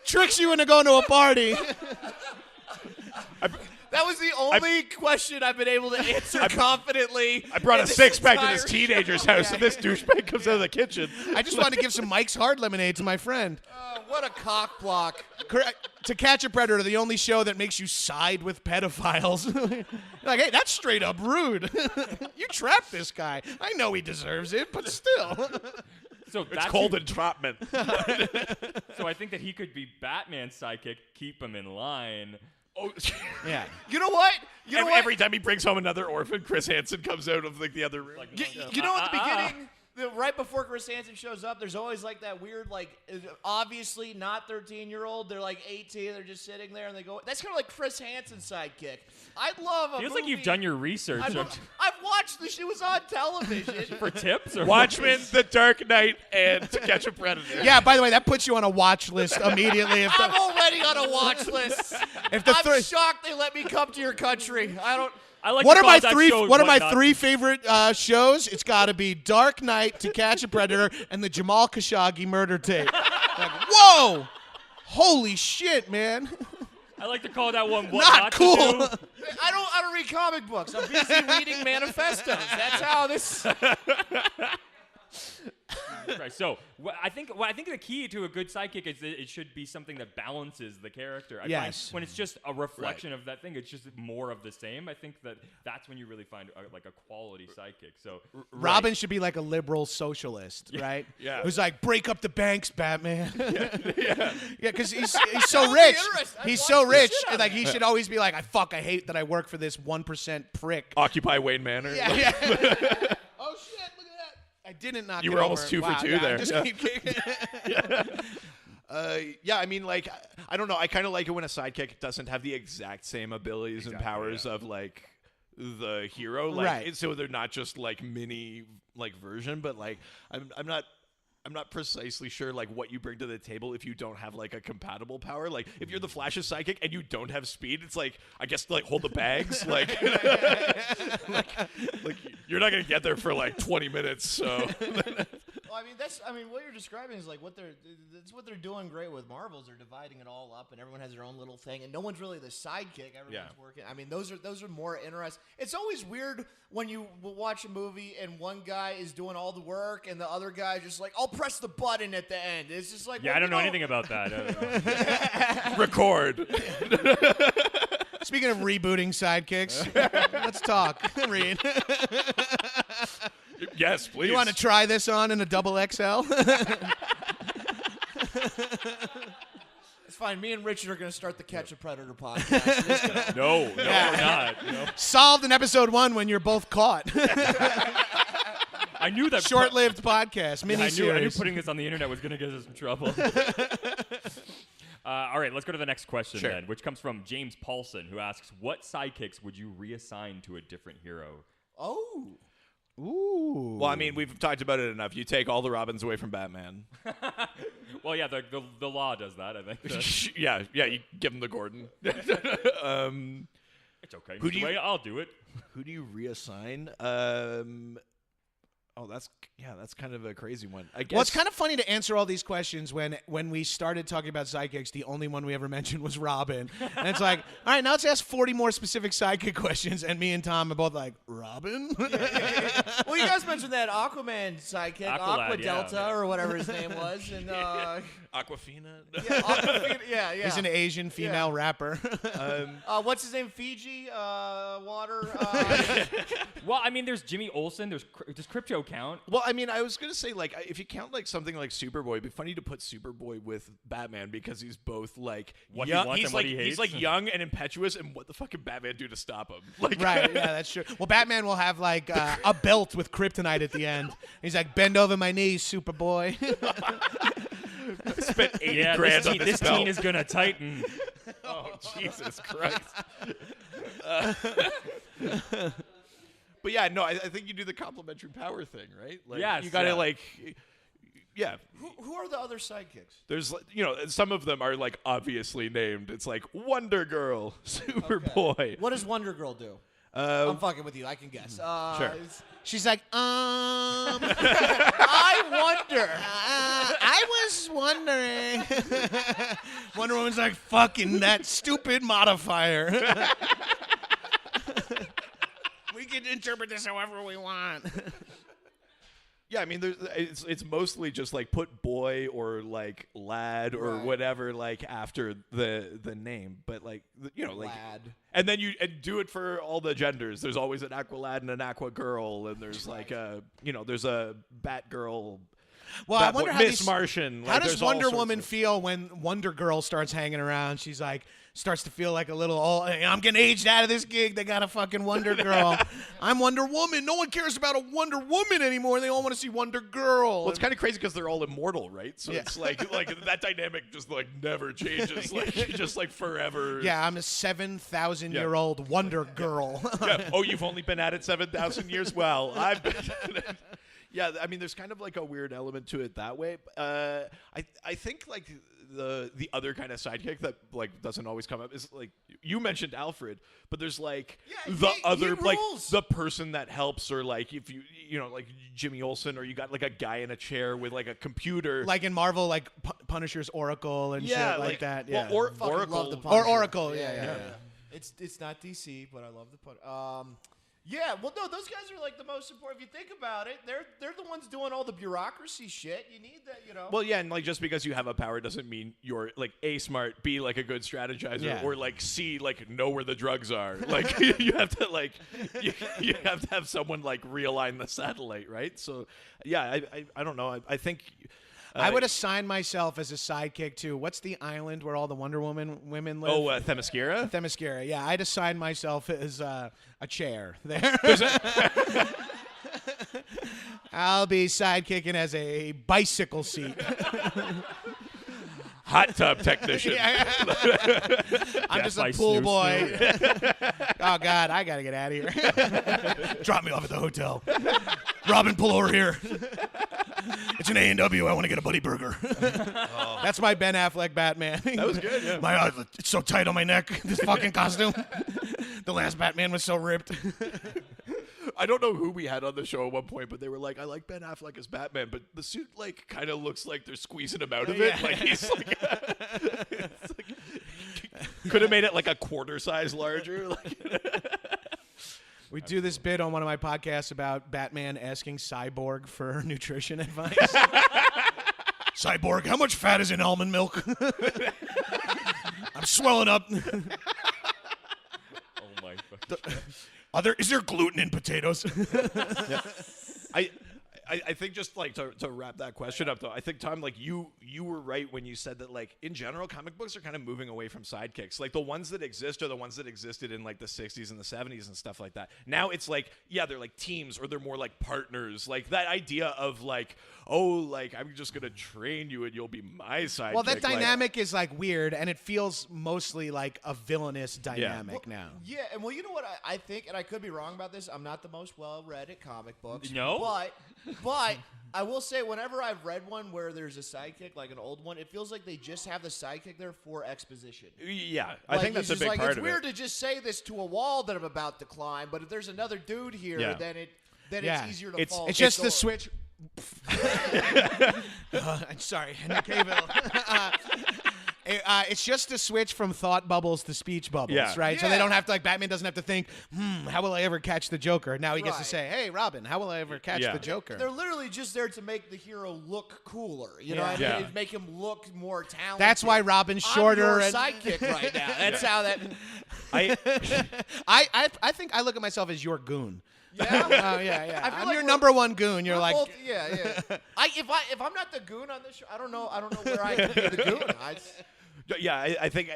Speaker 2: tricks you into going to a party.
Speaker 3: That was the only question I've been able to answer confidently.
Speaker 4: I brought
Speaker 3: in
Speaker 4: a
Speaker 3: this
Speaker 4: six-pack to
Speaker 3: entire
Speaker 4: this teenager's house, and this douchebag comes out of the kitchen.
Speaker 2: I just wanted to give some Mike's Hard Lemonade to my friend.
Speaker 3: What a cock block.
Speaker 2: To Catch a Predator, the only show that makes you side with pedophiles. You're like, hey, that's straight up rude. You trapped this guy. I know he deserves it, but still.
Speaker 1: So
Speaker 4: It's
Speaker 1: that's
Speaker 4: called entrapment.
Speaker 1: So I think that he could be Batman's sidekick, keep him in line.
Speaker 4: Oh,
Speaker 2: Yeah.
Speaker 3: You know what? You know what?
Speaker 4: every time he brings home another orphan, Chris Hansen comes out of like the other room.
Speaker 3: You know, at the beginning, right before Chris Hansen shows up, there's always like that weird, like, obviously not 13-year-old. They're like 18. They're just sitting there, and they go. That's kind of like Chris Hansen's sidekick. I'd love a
Speaker 1: Feels
Speaker 3: movie.
Speaker 1: like you've done your research
Speaker 3: I've watched this. It was on television.
Speaker 1: for tips. Or
Speaker 4: Watchmen, The Dark Knight, and To Catch a Predator.
Speaker 2: Yeah, by the way, that puts you on a watch list immediately. If
Speaker 3: I'm
Speaker 2: the,
Speaker 3: already on a watch list.
Speaker 2: if the
Speaker 3: I'm shocked they let me come to your country. I don't.
Speaker 1: I like
Speaker 2: What
Speaker 1: to
Speaker 2: are
Speaker 1: call
Speaker 2: my
Speaker 1: that
Speaker 2: three?
Speaker 1: show
Speaker 2: What are my
Speaker 1: Not-
Speaker 2: three favorite shows? It's got to be Dark Knight, To Catch a Predator, and the Jamal Khashoggi murder tape. Like, whoa, holy shit, man!
Speaker 1: I like to call that one what
Speaker 2: Not
Speaker 1: not
Speaker 2: cool.
Speaker 1: to do.
Speaker 3: I don't read comic books. I'm busy reading manifestos. That's how this.
Speaker 1: Right. So I think the key to a good sidekick is that it should be something that balances the character. I find
Speaker 2: Yes.
Speaker 1: when it's just a reflection of that thing, it's just more of the same. I think that's when you really find like a quality sidekick. So
Speaker 2: Robin should be like a liberal socialist, right?
Speaker 4: Yeah.
Speaker 2: Who's like, break up the banks, Batman.
Speaker 4: Yeah.
Speaker 2: Yeah, because he's so
Speaker 3: would be
Speaker 2: rich.
Speaker 3: interesting. I'd
Speaker 2: He's
Speaker 3: watch
Speaker 2: so
Speaker 3: the
Speaker 2: rich.
Speaker 3: shit out of
Speaker 2: Like
Speaker 3: that.
Speaker 2: he should always be like, I hate that I work for this 1% prick.
Speaker 4: Occupy Wayne Manor.
Speaker 2: Yeah. Oh shit! Look at that. I didn't knock.
Speaker 4: You
Speaker 2: it
Speaker 4: were
Speaker 2: over.
Speaker 4: almost 2 for
Speaker 2: Wow,
Speaker 4: 2
Speaker 2: yeah,
Speaker 4: there.
Speaker 2: I just
Speaker 4: Yeah.
Speaker 2: keep kicking.
Speaker 4: Yeah, I mean, like, I don't know. I kind of like it when a sidekick doesn't have the exact same abilities and powers of, like, the hero. Like,
Speaker 2: Right.
Speaker 4: so they're not just, like, mini, like, version, but, like, I'm not precisely sure, like, what you bring to the table if you don't have, like, a compatible power. Like, if you're the Flash's sidekick and you don't have speed, it's like, I guess, like, hold the bags. like, like, you're not going to get there for, like, 20 minutes, so...
Speaker 3: Well, I mean, what you're describing is like that's what they're doing great with Marvels. They're dividing it all up, and everyone has their own little thing, and no one's really the sidekick. Everyone's working. I mean, those are more interesting. It's always weird when you watch a movie and one guy is doing all the work, and the other guy just like, I'll press the button at the end. It's just like,
Speaker 1: I don't know anything about that.
Speaker 4: Record.
Speaker 2: Speaking of rebooting sidekicks, let's talk. Reed.
Speaker 4: Yes, please.
Speaker 2: You want to try this on in a double XL?
Speaker 3: It's fine. Me and Richard are going to start the Catch a Predator podcast.
Speaker 1: No, we're not. No.
Speaker 2: Solved in episode 1 when you're both caught.
Speaker 1: I knew that.
Speaker 2: Short-lived podcast, miniseries.
Speaker 1: I knew putting this on the internet was going to get us in trouble. All right, let's go to the next question then, which comes from James Paulson, who asks, what sidekicks would you reassign to a different hero?
Speaker 3: Oh.
Speaker 2: Ooh.
Speaker 4: Well, I mean, we've talked about it enough. You take all the Robins away from Batman.
Speaker 1: Well, yeah, the law does that, I think.
Speaker 4: yeah, you give him the Gordon.
Speaker 1: It's okay. I'll do it.
Speaker 4: Who do you reassign? That's kind of a crazy one. I guess.
Speaker 2: Well, it's kind of funny to answer all these questions when we started talking about sidekicks, the only one we ever mentioned was Robin. And it's like, all right, now let's ask 40 more specific sidekick questions. And me and Tom are both like, Robin?
Speaker 3: Yeah. Well, you guys mentioned that Aquaman sidekick, Aqua Delta, or whatever his name was. And
Speaker 4: Aquafina?
Speaker 3: Yeah.
Speaker 2: He's an Asian female rapper.
Speaker 3: What's his name? Fiji? Water?
Speaker 1: Well, I mean, there's Jimmy Olsen. Does Crypto count?
Speaker 4: Well, I mean, I was going to say, like, if you count, like, something like Superboy, it'd be funny to put Superboy with Batman because he's both, like,
Speaker 1: what
Speaker 4: young.
Speaker 1: He wants and what he hates.
Speaker 4: He's, like, young and impetuous, and what the fuck can Batman do to stop him? Like,
Speaker 2: right, yeah, that's true. Well, Batman will have, like, a belt with kryptonite at the end. He's like, bend over my knees, Superboy.
Speaker 4: Spent $80 grand on
Speaker 1: this
Speaker 4: belt.
Speaker 1: teen is going to tighten.
Speaker 4: Oh, Jesus Christ. But yeah, no, I think you do the complementary power thing, right? Like,
Speaker 1: yes,
Speaker 4: you gotta
Speaker 3: Who are the other sidekicks?
Speaker 4: There's, some of them are like obviously named. It's like Wonder Girl, Superboy.
Speaker 3: Okay. What does Wonder Girl do? I'm fucking with you. I can guess.
Speaker 4: Sure.
Speaker 2: She's like,
Speaker 3: I wonder.
Speaker 2: I was wondering. Wonder Woman's like, fucking that stupid modifier. We can interpret this however we want.
Speaker 4: Yeah, I mean, it's mostly just like put boy or like lad or whatever like after the name, but like like
Speaker 3: lad.
Speaker 4: And then you do it for all the genders. There's always an aqua lad and an aqua girl, and there's like there's a bat girl.
Speaker 2: Well, I wonder how
Speaker 4: Miss Martian.
Speaker 2: How does Wonder Woman feel when Wonder Girl starts hanging around? She's like, starts to feel like a little, I'm getting aged out of this gig. They got a fucking Wonder Girl. I'm Wonder Woman. No one cares about a Wonder Woman anymore. They all want to see Wonder Girl.
Speaker 4: Well, it's kind of crazy because they're all immortal, right? So it's like that dynamic just like never changes, like just like forever.
Speaker 2: Yeah, I'm a 7,000-year-old Wonder Girl.
Speaker 4: Yeah. Oh, you've only been at it 7,000 years? Well, I've been. Yeah, I mean, there's kind of like a weird element to it that way. I think like the other kind of sidekick that like doesn't always come up is like you mentioned Alfred, but there's like the person that helps, or like if you like Jimmy Olsen, or you got like a guy in a chair with like a computer, like
Speaker 2: in Marvel, like Punisher's Oracle and shit like that. Yeah,
Speaker 4: well,
Speaker 2: Oracle. Yeah.
Speaker 3: It's not DC, but I love the Punisher. Yeah, well, no, those guys are like the most important. If you think about it, they're the ones doing all the bureaucracy shit. You need that,
Speaker 4: Well, yeah, and like just because you have a power doesn't mean you're like A, smart, B, like a good strategizer, or like C, like know where the drugs are. Like you have to like you have to have someone like realign the satellite, right? So yeah, I don't know. I think.
Speaker 2: I would assign myself as a sidekick to what's the island where all the Wonder Woman women live?
Speaker 4: Oh, Themyscira?
Speaker 2: Themyscira, yeah. I'd assign myself as a chair there. I'll be sidekicking as a bicycle seat.
Speaker 4: Hot tub technician.
Speaker 2: I'm just a pool boy. Oh, God, I got to get out of here. Drop me off at the hotel. Robin, pull over here. It's an A&W. I want to get a Buddy Burger. That's my Ben Affleck Batman.
Speaker 4: That was good, yeah.
Speaker 2: It's so tight on my neck, this fucking costume. The last Batman was so ripped.
Speaker 4: I don't know who we had on the show at one point, but they were like, I like Ben Affleck as Batman, but the suit like kind of looks like they're squeezing him out of it. Like he's like, could have made it like a quarter size larger.
Speaker 2: We do this bit on one of my podcasts about Batman asking Cyborg for nutrition advice. Cyborg, how much fat is in almond milk? I'm swelling up.
Speaker 1: Oh my fuck.
Speaker 2: Is there gluten in potatoes?
Speaker 4: I think just like to wrap that question up though, I think Tom, like you were right when you said that like in general comic books are kind of moving away from sidekicks. Like the ones that exist are the ones that existed in like the 60s and the 70s and stuff like that. Now it's like, yeah, they're like teams or they're more like partners. Like that idea of like, oh, like I'm just gonna train you and you'll be my sidekick.
Speaker 2: Well, that dynamic is like weird, and it feels mostly like a villainous dynamic now.
Speaker 3: Yeah, and well, you know what I think, and I could be wrong about this. I'm not the most well-read at comic books.
Speaker 1: No?
Speaker 3: But I will say, whenever I've read one where there's a sidekick, like an old one, it feels like they just have the sidekick there for exposition.
Speaker 4: Yeah, I think that's a big part of it.
Speaker 3: It's weird to just say this to a wall that I'm about to climb, but if there's another dude here, then it's easier to fall.
Speaker 2: It's just the switch. I'm sorry, Henry Cavill. It's just a switch from thought bubbles to speech bubbles, right? So they don't have to, like, Batman doesn't have to think, how will I ever catch the Joker? Now he gets to say, hey, Robin, how will I ever catch the Joker?
Speaker 3: They're literally just there to make the hero look cooler, you know what I mean? Make him look more talented.
Speaker 2: That's why Robin's shorter.
Speaker 3: I'm your sidekick right now. That's how that...
Speaker 2: I think I look at myself as your goon.
Speaker 3: Yeah?
Speaker 2: Yeah. I'm
Speaker 3: like
Speaker 2: your number one goon. You're like...
Speaker 3: Both, yeah. If I'm not the goon on this show, I don't know where I can be the goon.
Speaker 4: Yeah, I think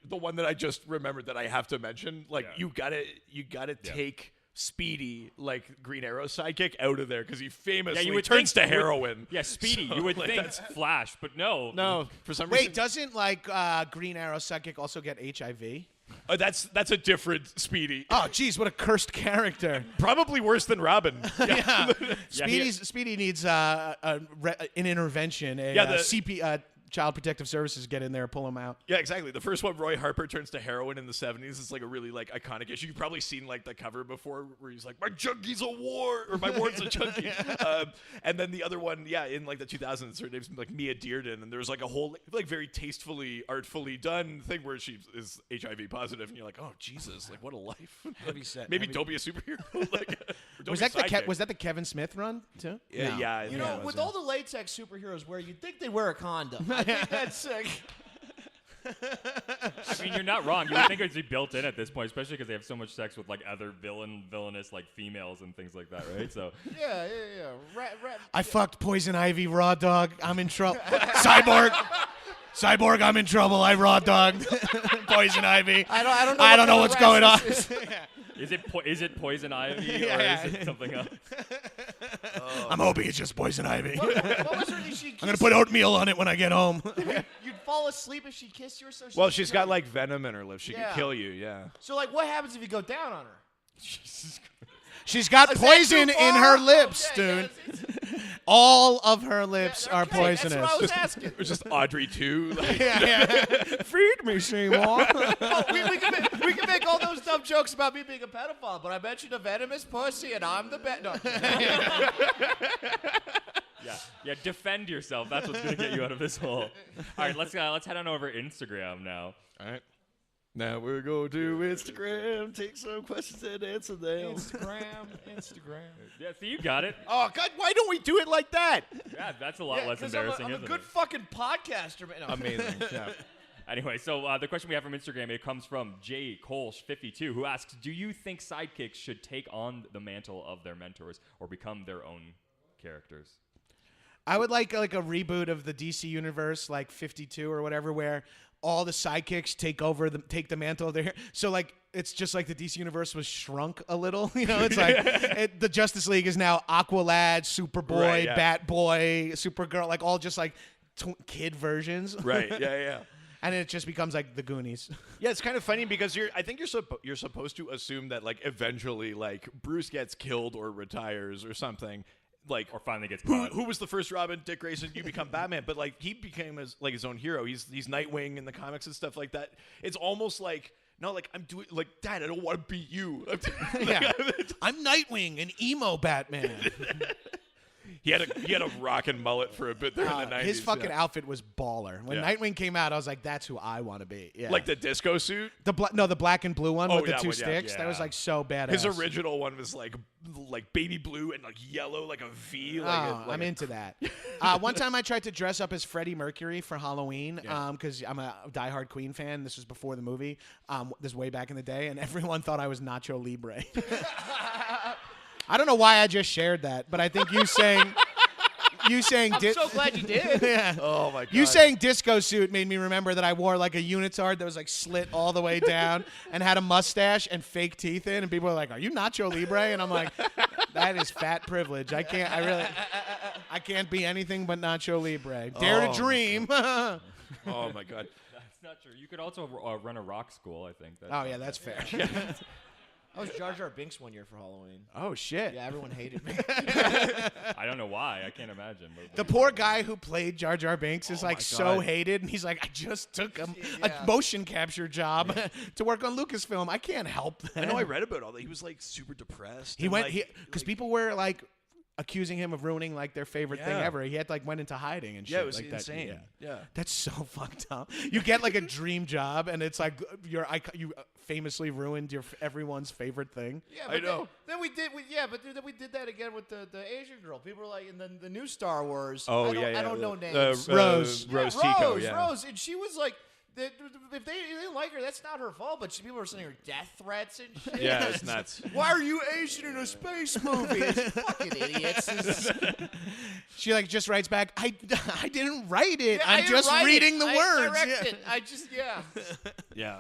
Speaker 4: the one that I just remembered that I have to mention, like you gotta take Speedy, like Green Arrow's sidekick, out of there because he famously turns to heroin.
Speaker 1: Speedy. So, you would think that's Flash, but no.
Speaker 4: For some reason.
Speaker 2: Wait, doesn't like Green Arrow's sidekick also get HIV?
Speaker 4: That's a different Speedy.
Speaker 2: Oh, geez, what a cursed character.
Speaker 4: Probably worse than Robin.
Speaker 2: Speedy needs an intervention. Child Protective Services get in there, pull him out.
Speaker 4: Yeah, exactly. The first one, Roy Harper turns to heroin in the 70s. It's like a really like iconic issue. You've probably seen like the cover before where he's like, my junkie's a ward, or my ward's a junkie. And then the other one, in like the 2000s, her name's like Mia Dearden, and there's like a whole like very tastefully, artfully done thing where she is HIV positive, and you're like, oh Jesus, like what a life. Maybe don't be a superhero.
Speaker 2: Was that the Kevin Smith run too?
Speaker 4: Yeah.
Speaker 3: You know, with all the latex superheroes wear, you'd think they wear a condom. I think that's sick.
Speaker 1: I mean, you're not wrong. You would think it'd be built in at this point, especially because they have so much sex with like other villainous like females and things like that, right? So
Speaker 3: yeah.
Speaker 2: I fucked Poison Ivy, Raw Dog. I'm in trouble. Cyborg, I'm in trouble. I Raw Dogged Poison Ivy. I don't know what's going on.
Speaker 1: Is it Poison Ivy or is it something else?
Speaker 2: I'm hoping it's just Poison Ivy.
Speaker 3: What was her name?
Speaker 2: I'm going to put oatmeal on it when I get home.
Speaker 3: You'd fall asleep if she kissed you or so?
Speaker 4: Well, she's got like venom in her lips. She could kill you, So
Speaker 3: like what happens if you go down on her?
Speaker 1: Jesus Christ.
Speaker 2: She's got poison in her lips, dude. All of her lips are poisonous.
Speaker 3: That's what I was asking.
Speaker 4: It was just Audrey too.
Speaker 2: Feed me, Seymour.
Speaker 3: We can make all those dumb jokes about me being a pedophile, but I mentioned a venomous pussy, and I'm the no.
Speaker 1: Yeah. Defend yourself. That's what's gonna get you out of this hole. All right, let's head on over Instagram now.
Speaker 4: All right. Now we're going to Instagram, take some questions and answer them.
Speaker 3: Instagram.
Speaker 1: Yeah, see, you got it.
Speaker 4: Oh, God, why don't we do it like that?
Speaker 1: Yeah, that's a lot less embarrassing,
Speaker 3: I'm a
Speaker 1: isn't
Speaker 3: good
Speaker 1: it?
Speaker 3: fucking podcaster, man. No.
Speaker 4: Amazing. Yeah.
Speaker 1: Anyway, so the question we have from Instagram, it comes from J. Kolsch52, who asks, do you think sidekicks should take on the mantle of their mentors or become their own characters?
Speaker 2: I would like a reboot of the DC universe, like 52 or whatever, where all the sidekicks take the mantle of their. So like it's just like the DC universe was shrunk a little. You know, it's like the Justice League is now Aqualad, Superboy, Batboy, Supergirl, like all just like kid versions.
Speaker 4: Right. Yeah.
Speaker 2: And it just becomes like the Goonies.
Speaker 4: Yeah, it's kind of funny because I think you're supposed to assume that like eventually like Bruce gets killed or retires or something. Like,
Speaker 1: or finally gets caught.
Speaker 4: Who was the first Robin? Dick Grayson. You become Batman, but like he became his own hero. He's Nightwing in the comics and stuff like that. It's almost like No, like I'm doing like Dad, I don't want to beat you.
Speaker 2: Yeah. I'm Nightwing, an emo Batman.
Speaker 4: He had a rockin' mullet for a bit there in the 90s.
Speaker 2: His fucking outfit was baller. When
Speaker 4: Yeah.
Speaker 2: Nightwing came out, I was like, that's who I want to be. Yeah.
Speaker 4: Like the disco suit.
Speaker 2: the black and blue one with the
Speaker 4: that
Speaker 2: two
Speaker 4: one, yeah,
Speaker 2: sticks.
Speaker 4: yeah.
Speaker 2: That was like so badass.
Speaker 4: His original one was like baby blue and like yellow, like a V.
Speaker 2: I'm into that. One time I tried to dress up as Freddie Mercury for Halloween because I'm a diehard Queen fan. This was before the movie. This was way back in the day, and everyone thought I was Nacho Libre. I don't know why I just shared that, but I think you saying
Speaker 3: I'm so glad you did.
Speaker 2: yeah.
Speaker 4: Oh my god.
Speaker 2: You saying disco suit made me remember that I wore like a unitard that was like slit all the way down and had a mustache and fake teeth in, and people were like, "Are you Nacho Libre?" And I'm like, "That is fat privilege. I can't be anything but Nacho Libre. Dare to dream."
Speaker 4: Oh my god.
Speaker 1: That's not true. You could also run a rock school, I think.
Speaker 2: Oh yeah, that's fair.
Speaker 3: I was Jar Jar Binks one year for Halloween.
Speaker 2: Oh shit.
Speaker 3: Yeah, everyone hated me.
Speaker 1: I don't know why. I can't imagine.
Speaker 2: The poor guy who played Jar Jar Binks is like
Speaker 4: my
Speaker 2: so
Speaker 4: God.
Speaker 2: hated, and he's like, I just took a
Speaker 3: Yeah.
Speaker 2: motion capture job to work on Lucasfilm. I can't help that.
Speaker 4: I know I read about all that. He was like super depressed.
Speaker 2: He
Speaker 4: and,
Speaker 2: went
Speaker 4: like,
Speaker 2: because people were like accusing him of ruining like their favorite thing
Speaker 4: Yeah.
Speaker 2: ever. He had like went into hiding and shit.
Speaker 4: Yeah, it was
Speaker 2: like
Speaker 4: insane.
Speaker 2: That.
Speaker 4: Yeah.
Speaker 2: That's so fucked up. You get like a dream job, and it's like you famously ruined everyone's favorite thing.
Speaker 3: Yeah,
Speaker 4: I know.
Speaker 3: Then we did that again with the Asian girl. People were like, and then the new Star Wars.
Speaker 4: Oh,
Speaker 3: I don't know names.
Speaker 2: Rose.
Speaker 4: Rose Tico,
Speaker 3: Rose, and she was like, if they didn't like her, that's not her fault. But people were sending her death threats and shit.
Speaker 4: Yeah, it's nuts.
Speaker 3: Why are you Asian in a space movie? It's fucking idiots.
Speaker 2: She like just writes back, I didn't write it.
Speaker 3: I
Speaker 2: I'm
Speaker 3: didn't
Speaker 2: just
Speaker 3: write
Speaker 2: reading
Speaker 3: it.
Speaker 2: the
Speaker 3: I
Speaker 2: words.
Speaker 3: directed. I just
Speaker 4: Yeah.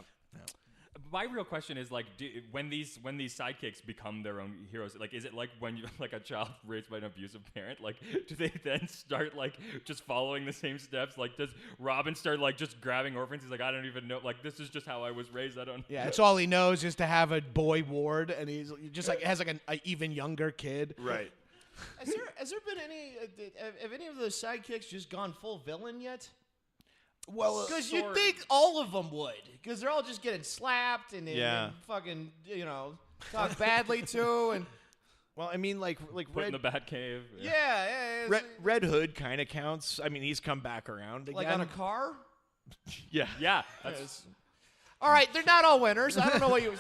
Speaker 1: My real question is like, when these sidekicks become their own heroes, like, is it like when you like a child raised by an abusive parent? Like, do they then start like just following the same steps? Like, does Robin start like just grabbing orphans? He's like, I don't even know. Like, this is just how I was raised. I don't.
Speaker 2: Yeah, it's all he knows is to have a boy ward, and he's just like has like an even younger kid.
Speaker 4: Right.
Speaker 3: Has there been any? Have any of the sidekicks just gone full villain yet?
Speaker 2: Well,
Speaker 3: Because you'd think all of them would. Because they're all just getting slapped and
Speaker 4: Yeah.
Speaker 3: fucking, talk badly to. And
Speaker 4: Well, I mean, like
Speaker 1: Put in the Batcave.
Speaker 3: yeah.
Speaker 4: Red Hood kind of counts. I mean, he's come back around again.
Speaker 3: Like on a car?
Speaker 4: Yeah.
Speaker 1: Yeah. That's,
Speaker 3: All right, they're not all winners. I don't know what you.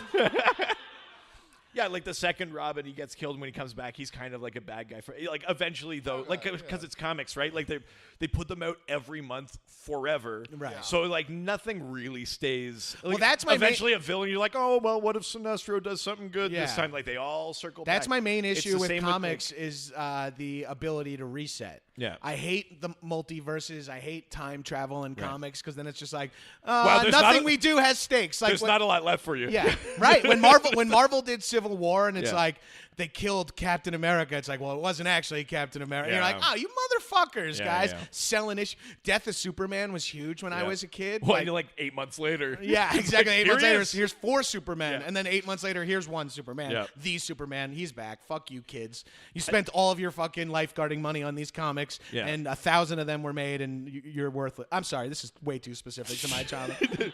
Speaker 4: Yeah, like the second Robin, he gets killed, and when he comes back, he's kind of like a bad guy. Like eventually, though, because it's comics, right? Like they put them out every month forever,
Speaker 2: Right. Yeah.
Speaker 4: So like nothing really stays.
Speaker 2: Well,
Speaker 4: Like,
Speaker 2: that's my
Speaker 4: eventually a villain. You're like, oh well, what if Sinestro does something good
Speaker 2: Yeah.
Speaker 4: this time? Like they all circle.
Speaker 2: That's
Speaker 4: back.
Speaker 2: my main
Speaker 4: It's
Speaker 2: issue
Speaker 4: the
Speaker 2: with
Speaker 4: same
Speaker 2: comics is the ability to reset.
Speaker 4: Yeah.
Speaker 2: I hate the multiverses. I hate time travel in comics because then it's just like
Speaker 4: there's
Speaker 2: nothing
Speaker 4: not a-
Speaker 2: we do has stakes. Like
Speaker 4: There's not a lot left for you.
Speaker 2: Yeah, right. When Marvel did Civil War, and it's
Speaker 4: Yeah.
Speaker 2: like they killed Captain America. It's like, well, it wasn't actually Captain America. You're
Speaker 4: Yeah.
Speaker 2: like, oh, you motherfuckers,
Speaker 4: Yeah,
Speaker 2: guys,
Speaker 4: yeah.
Speaker 2: selling ish. Death of Superman was huge when I
Speaker 4: Yeah.
Speaker 2: was a kid.
Speaker 4: Well,
Speaker 2: Like-
Speaker 4: you're like 8 months later.
Speaker 2: yeah, exactly.
Speaker 4: Like,
Speaker 2: 8
Speaker 4: here
Speaker 2: months
Speaker 4: he
Speaker 2: later,
Speaker 4: is.
Speaker 2: here's 4 Supermen,
Speaker 4: Yeah.
Speaker 2: and then 8 months later, here's 1 Superman.
Speaker 4: Yeah.
Speaker 2: The Superman, he's back. Fuck you, kids. You spent all of your fucking lifeguarding money on these comics,
Speaker 4: Yeah.
Speaker 2: and 1,000 of them were made, and you're worthless. I'm sorry, this is way too specific to my childhood.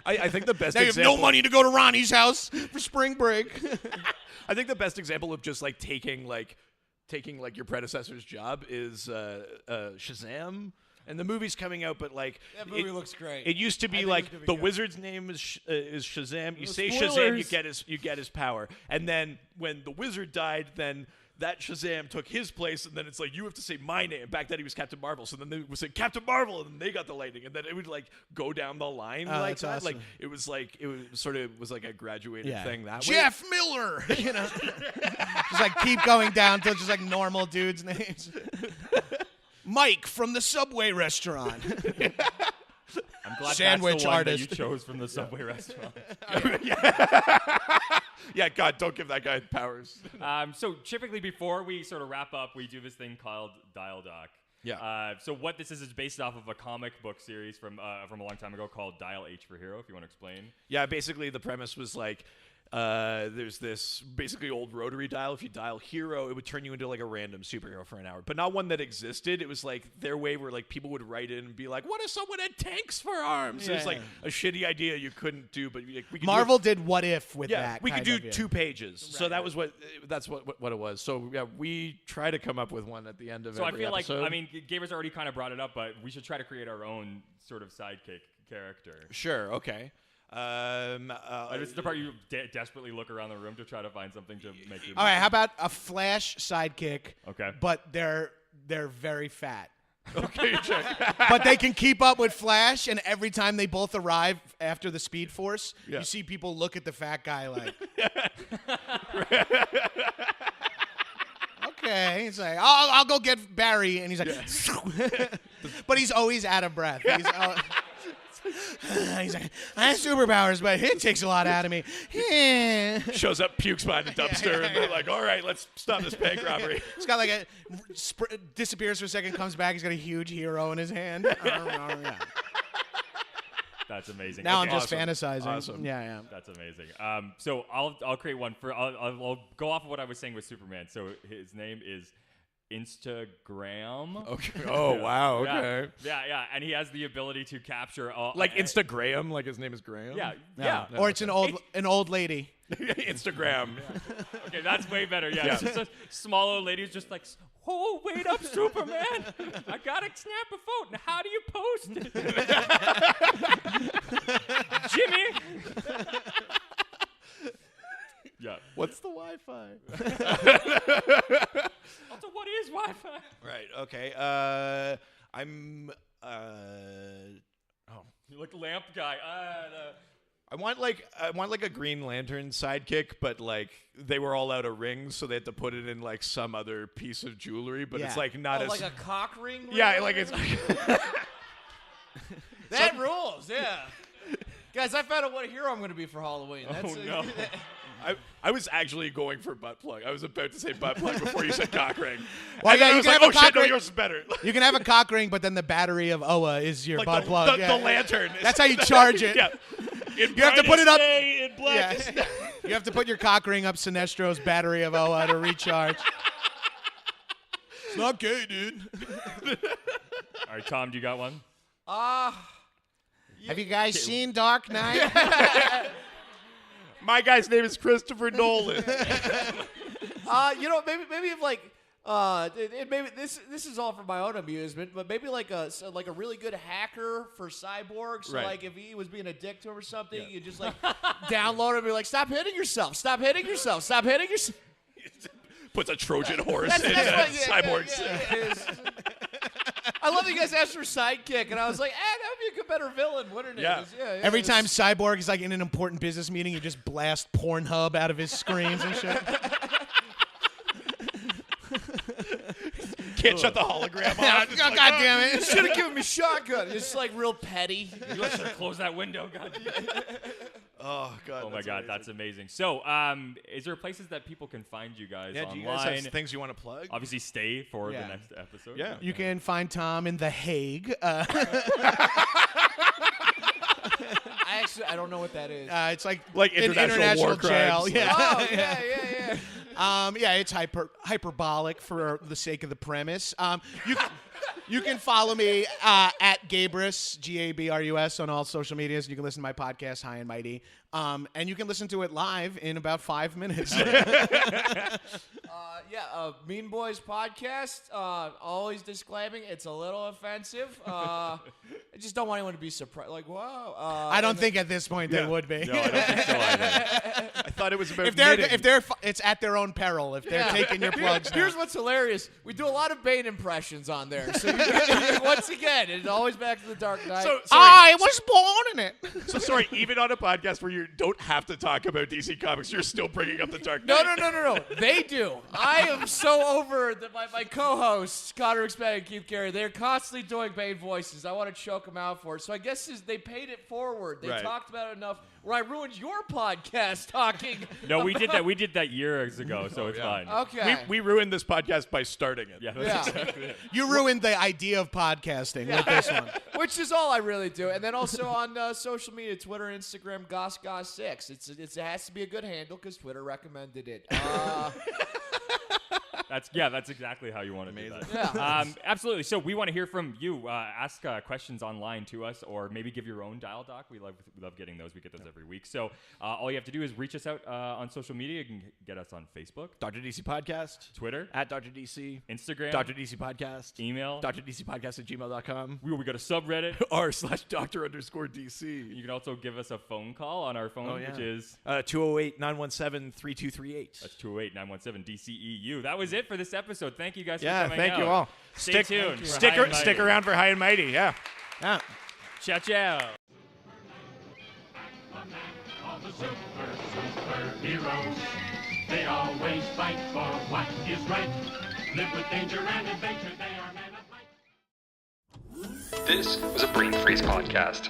Speaker 4: I think the best
Speaker 2: Now you have
Speaker 4: example.
Speaker 2: no money to go to Ronnie's house for spring break.
Speaker 4: I think the best example of just like taking your predecessor's job is Shazam. And the movie's coming out, but like
Speaker 3: That movie looks great.
Speaker 4: It used to
Speaker 3: I
Speaker 4: be
Speaker 3: think
Speaker 4: like
Speaker 3: it's gonna be
Speaker 4: the
Speaker 3: good.
Speaker 4: wizard's name is Shazam. You say
Speaker 1: Spoilers.
Speaker 4: Shazam, you get his power. And then when the wizard died, then that Shazam took his place, and then it's like you have to say my name. Back then he was Captain Marvel, so then they would say Captain Marvel, and then they got the lightning, and then it would like go down the line like
Speaker 2: that's
Speaker 4: that.
Speaker 2: awesome.
Speaker 4: Like it was like a graduated thing that way.
Speaker 2: Jeff Miller, you know, just like keep going down till just like normal dudes' names. Mike from the Subway restaurant.
Speaker 1: I'm glad
Speaker 2: Sandwich
Speaker 1: that's the one
Speaker 2: artist.
Speaker 1: that you chose from the Subway restaurant.
Speaker 4: Yeah, God, don't give that guy powers.
Speaker 1: So typically before we sort of wrap up, we do this thing called Dial Doc.
Speaker 4: Yeah.
Speaker 1: So what this is based off of a comic book series from a long time ago called Dial H for Hero, if you want to explain.
Speaker 4: Yeah, basically the premise was like there's this basically old rotary dial. If you dial hero, it would turn you into like a random superhero for an hour, but not one that existed. It was like their way where like people would write in and be like, what if someone had tanks for arms? It was like a shitty idea you couldn't do, but we could
Speaker 2: Marvel did what if with that.
Speaker 4: We could
Speaker 2: kind
Speaker 4: do
Speaker 2: of,
Speaker 4: 2 pages. So that's what it was. So yeah, we try to come up with one at the end of
Speaker 1: So I
Speaker 4: every
Speaker 1: feel
Speaker 4: episode.
Speaker 1: like, I mean, Gabrus already kind of brought it up, but we should try to create our own sort of sidekick character.
Speaker 4: Sure, okay.
Speaker 1: This is the part you desperately look around the room to try to find something to make you.
Speaker 2: All right, how about a Flash sidekick?
Speaker 1: Okay.
Speaker 2: But they're very fat.
Speaker 4: Okay, check.
Speaker 2: But they can keep up with Flash, and every time they both arrive after the Speed Force, you see people look at the fat guy like, okay. He's like, I'll go get Barry, and he's like, but he's always out of breath. He's like, I have superpowers, but it takes a lot out of me.
Speaker 4: Shows up, pukes behind the dumpster, and they're like, all right, let's stop this bank robbery.
Speaker 2: He's got like disappears for a second, comes back. He's got a huge hero in his hand.
Speaker 1: That's amazing.
Speaker 2: Now
Speaker 1: Okay.
Speaker 2: I'm just fantasizing.
Speaker 4: Awesome.
Speaker 2: Yeah.
Speaker 1: That's amazing. So I'll create one for. I'll go off of what I was saying with Superman. So his name is Instagram.
Speaker 4: Okay. Oh, wow. Okay.
Speaker 1: Yeah. And he has the ability to capture
Speaker 4: Like Instagram, like his name is Graham.
Speaker 1: Yeah.
Speaker 2: Or it's an old lady.
Speaker 4: Instagram.
Speaker 1: Okay, that's way better. Yeah. It's just a small old lady who's just like, oh, wait up, Superman. I gotta snap a photo. Now, how do you post it? Jimmy. Yeah.
Speaker 4: What's the Wi-Fi?
Speaker 1: Also, what is Wi-Fi?
Speaker 4: Right. Okay. I'm.
Speaker 1: You look lamp guy.
Speaker 4: I want like a Green Lantern sidekick, but like they were all out of rings, so they had to put it in like some other piece of jewelry. But it's like not as
Speaker 3: like a cock ring.
Speaker 4: yeah, like it's.
Speaker 3: That rules. Yeah. Guys, I found out what hero I'm going to be for Halloween. That's,
Speaker 1: no.
Speaker 4: I was actually going for butt plug. I was about to say butt plug before you said cock ring.
Speaker 2: Well,
Speaker 4: And
Speaker 2: yeah,
Speaker 4: then I
Speaker 2: you
Speaker 4: was
Speaker 2: can
Speaker 4: like,
Speaker 2: have a
Speaker 4: oh
Speaker 2: cock
Speaker 4: shit, no,
Speaker 2: ring.
Speaker 4: yours is better.
Speaker 2: You can have a cock ring, but then the battery of Oa is your
Speaker 4: Like
Speaker 2: butt
Speaker 4: the,
Speaker 2: plug.
Speaker 4: the lantern.
Speaker 2: That's how you charge it.
Speaker 4: Yeah.
Speaker 2: You have to put it up.
Speaker 4: In black.
Speaker 2: Yeah. You have to put your cock ring up Sinestro's battery of Oa to recharge. It's not gay, dude.
Speaker 1: All right, Tom, do you got one?
Speaker 2: Have you guys seen Dark Knight?
Speaker 4: My guy's name is Christopher Nolan.
Speaker 3: maybe if like maybe this is all for my own amusement, but maybe like a really good hacker for Cyborg. So
Speaker 4: Right.
Speaker 3: like if he was being a dick to him or something, you just like download him and be like, stop hitting yourself, stop hitting yourself, stop hitting yourself.
Speaker 4: Puts a Trojan horse
Speaker 3: That's
Speaker 4: in
Speaker 3: what- yeah,
Speaker 4: Cyborg's.
Speaker 3: I love that you guys asked for sidekick, and I was like, that would be a good, better villain, wouldn't it?
Speaker 4: Yeah.
Speaker 2: Every time Cyborg is like in an important business meeting, you just blast Pornhub out of his screens and shit.
Speaker 4: Can't shut the hologram off.
Speaker 2: God damn it.
Speaker 3: should have given me shotgun. It's like real petty.
Speaker 1: You should have closed that window. God.
Speaker 4: Oh god.
Speaker 1: Oh my God, that's amazing. So, is there places that people can find you guys
Speaker 4: Yeah,
Speaker 1: online?
Speaker 4: do you guys have things you want to plug?
Speaker 1: Obviously, stay for
Speaker 2: Yeah.
Speaker 1: the next episode.
Speaker 4: Yeah.
Speaker 2: You can find Tom in The Hague.
Speaker 3: I don't know what that is.
Speaker 2: It's like
Speaker 4: Like
Speaker 2: an
Speaker 4: international war
Speaker 2: jail.
Speaker 4: crimes.
Speaker 2: Yeah.
Speaker 3: Oh, yeah.
Speaker 2: Yeah, it's hyperbolic for the sake of the premise. You can follow me at Gabrus, Gabrus, on all social medias. You can listen to my podcast, High and Mighty. And you can listen to it live in about 5 minutes.
Speaker 3: Mean Boys podcast. Always disclaiming it's a little offensive. I just don't want anyone to be surprised. Like, wow.
Speaker 2: I don't think at this point they would be.
Speaker 1: No, I don't think so either.
Speaker 4: I thought it was about
Speaker 2: if they're it's at their own peril if they're taking your plugs.
Speaker 3: Here's what's hilarious. We do a lot of Bane impressions on there. So once again, it's always back to the Dark Knight.
Speaker 4: So, sorry,
Speaker 2: I was born in it.
Speaker 4: so sorry, even on a podcast where you don't have to talk about DC Comics, you're still bringing up the Dark Knight.
Speaker 3: No. They do. I am so over that my co-hosts, Connor Expand and Keith Carey, they're constantly doing Bane voices. I want to choke them out for it. So I guess they paid it forward. They
Speaker 4: Right.
Speaker 3: talked about it enough. where I ruined your podcast talking.
Speaker 1: No, we did that. We did that years ago, so it's fine.
Speaker 3: Okay.
Speaker 4: We ruined this podcast by starting it.
Speaker 1: Yeah, that's exactly it.
Speaker 2: You ruined the idea of podcasting with this one.
Speaker 3: Which is all I really do. And then also on social media, Twitter, Instagram, Goss6. It has to be a good handle because Twitter recommended it.
Speaker 1: That's exactly how you want to do that.
Speaker 3: Yeah.
Speaker 1: Absolutely. So we want to hear from you. Ask questions online to us, or maybe give your own dial doc. We love getting those. We get those every week. So all you have to do is reach us out on social media. You can get us on Facebook,
Speaker 4: Dr. DC Podcast,
Speaker 1: Twitter,
Speaker 4: at Dr. DC,
Speaker 1: Instagram,
Speaker 4: Dr. DC Podcast,
Speaker 1: email,
Speaker 4: drdcpodcast@gmail.com,
Speaker 1: we got a subreddit,
Speaker 4: r/Dr_DC.
Speaker 1: You can also give us a phone call on our phone, which is
Speaker 4: 208-917-3238.
Speaker 1: That's 208-917-DCEU. That was it for this episode. Thank you guys for
Speaker 4: Yeah,
Speaker 1: coming
Speaker 4: thank
Speaker 1: out.
Speaker 4: you all.
Speaker 1: Stay tuned. for
Speaker 4: Stick
Speaker 1: High and Mighty.
Speaker 4: around for High and Mighty. Yeah.
Speaker 1: Ciao, ciao.
Speaker 5: All the superheroes, they always fight for what is right. Live with danger and adventure, they are men of might.
Speaker 6: This was a Brain Freeze podcast.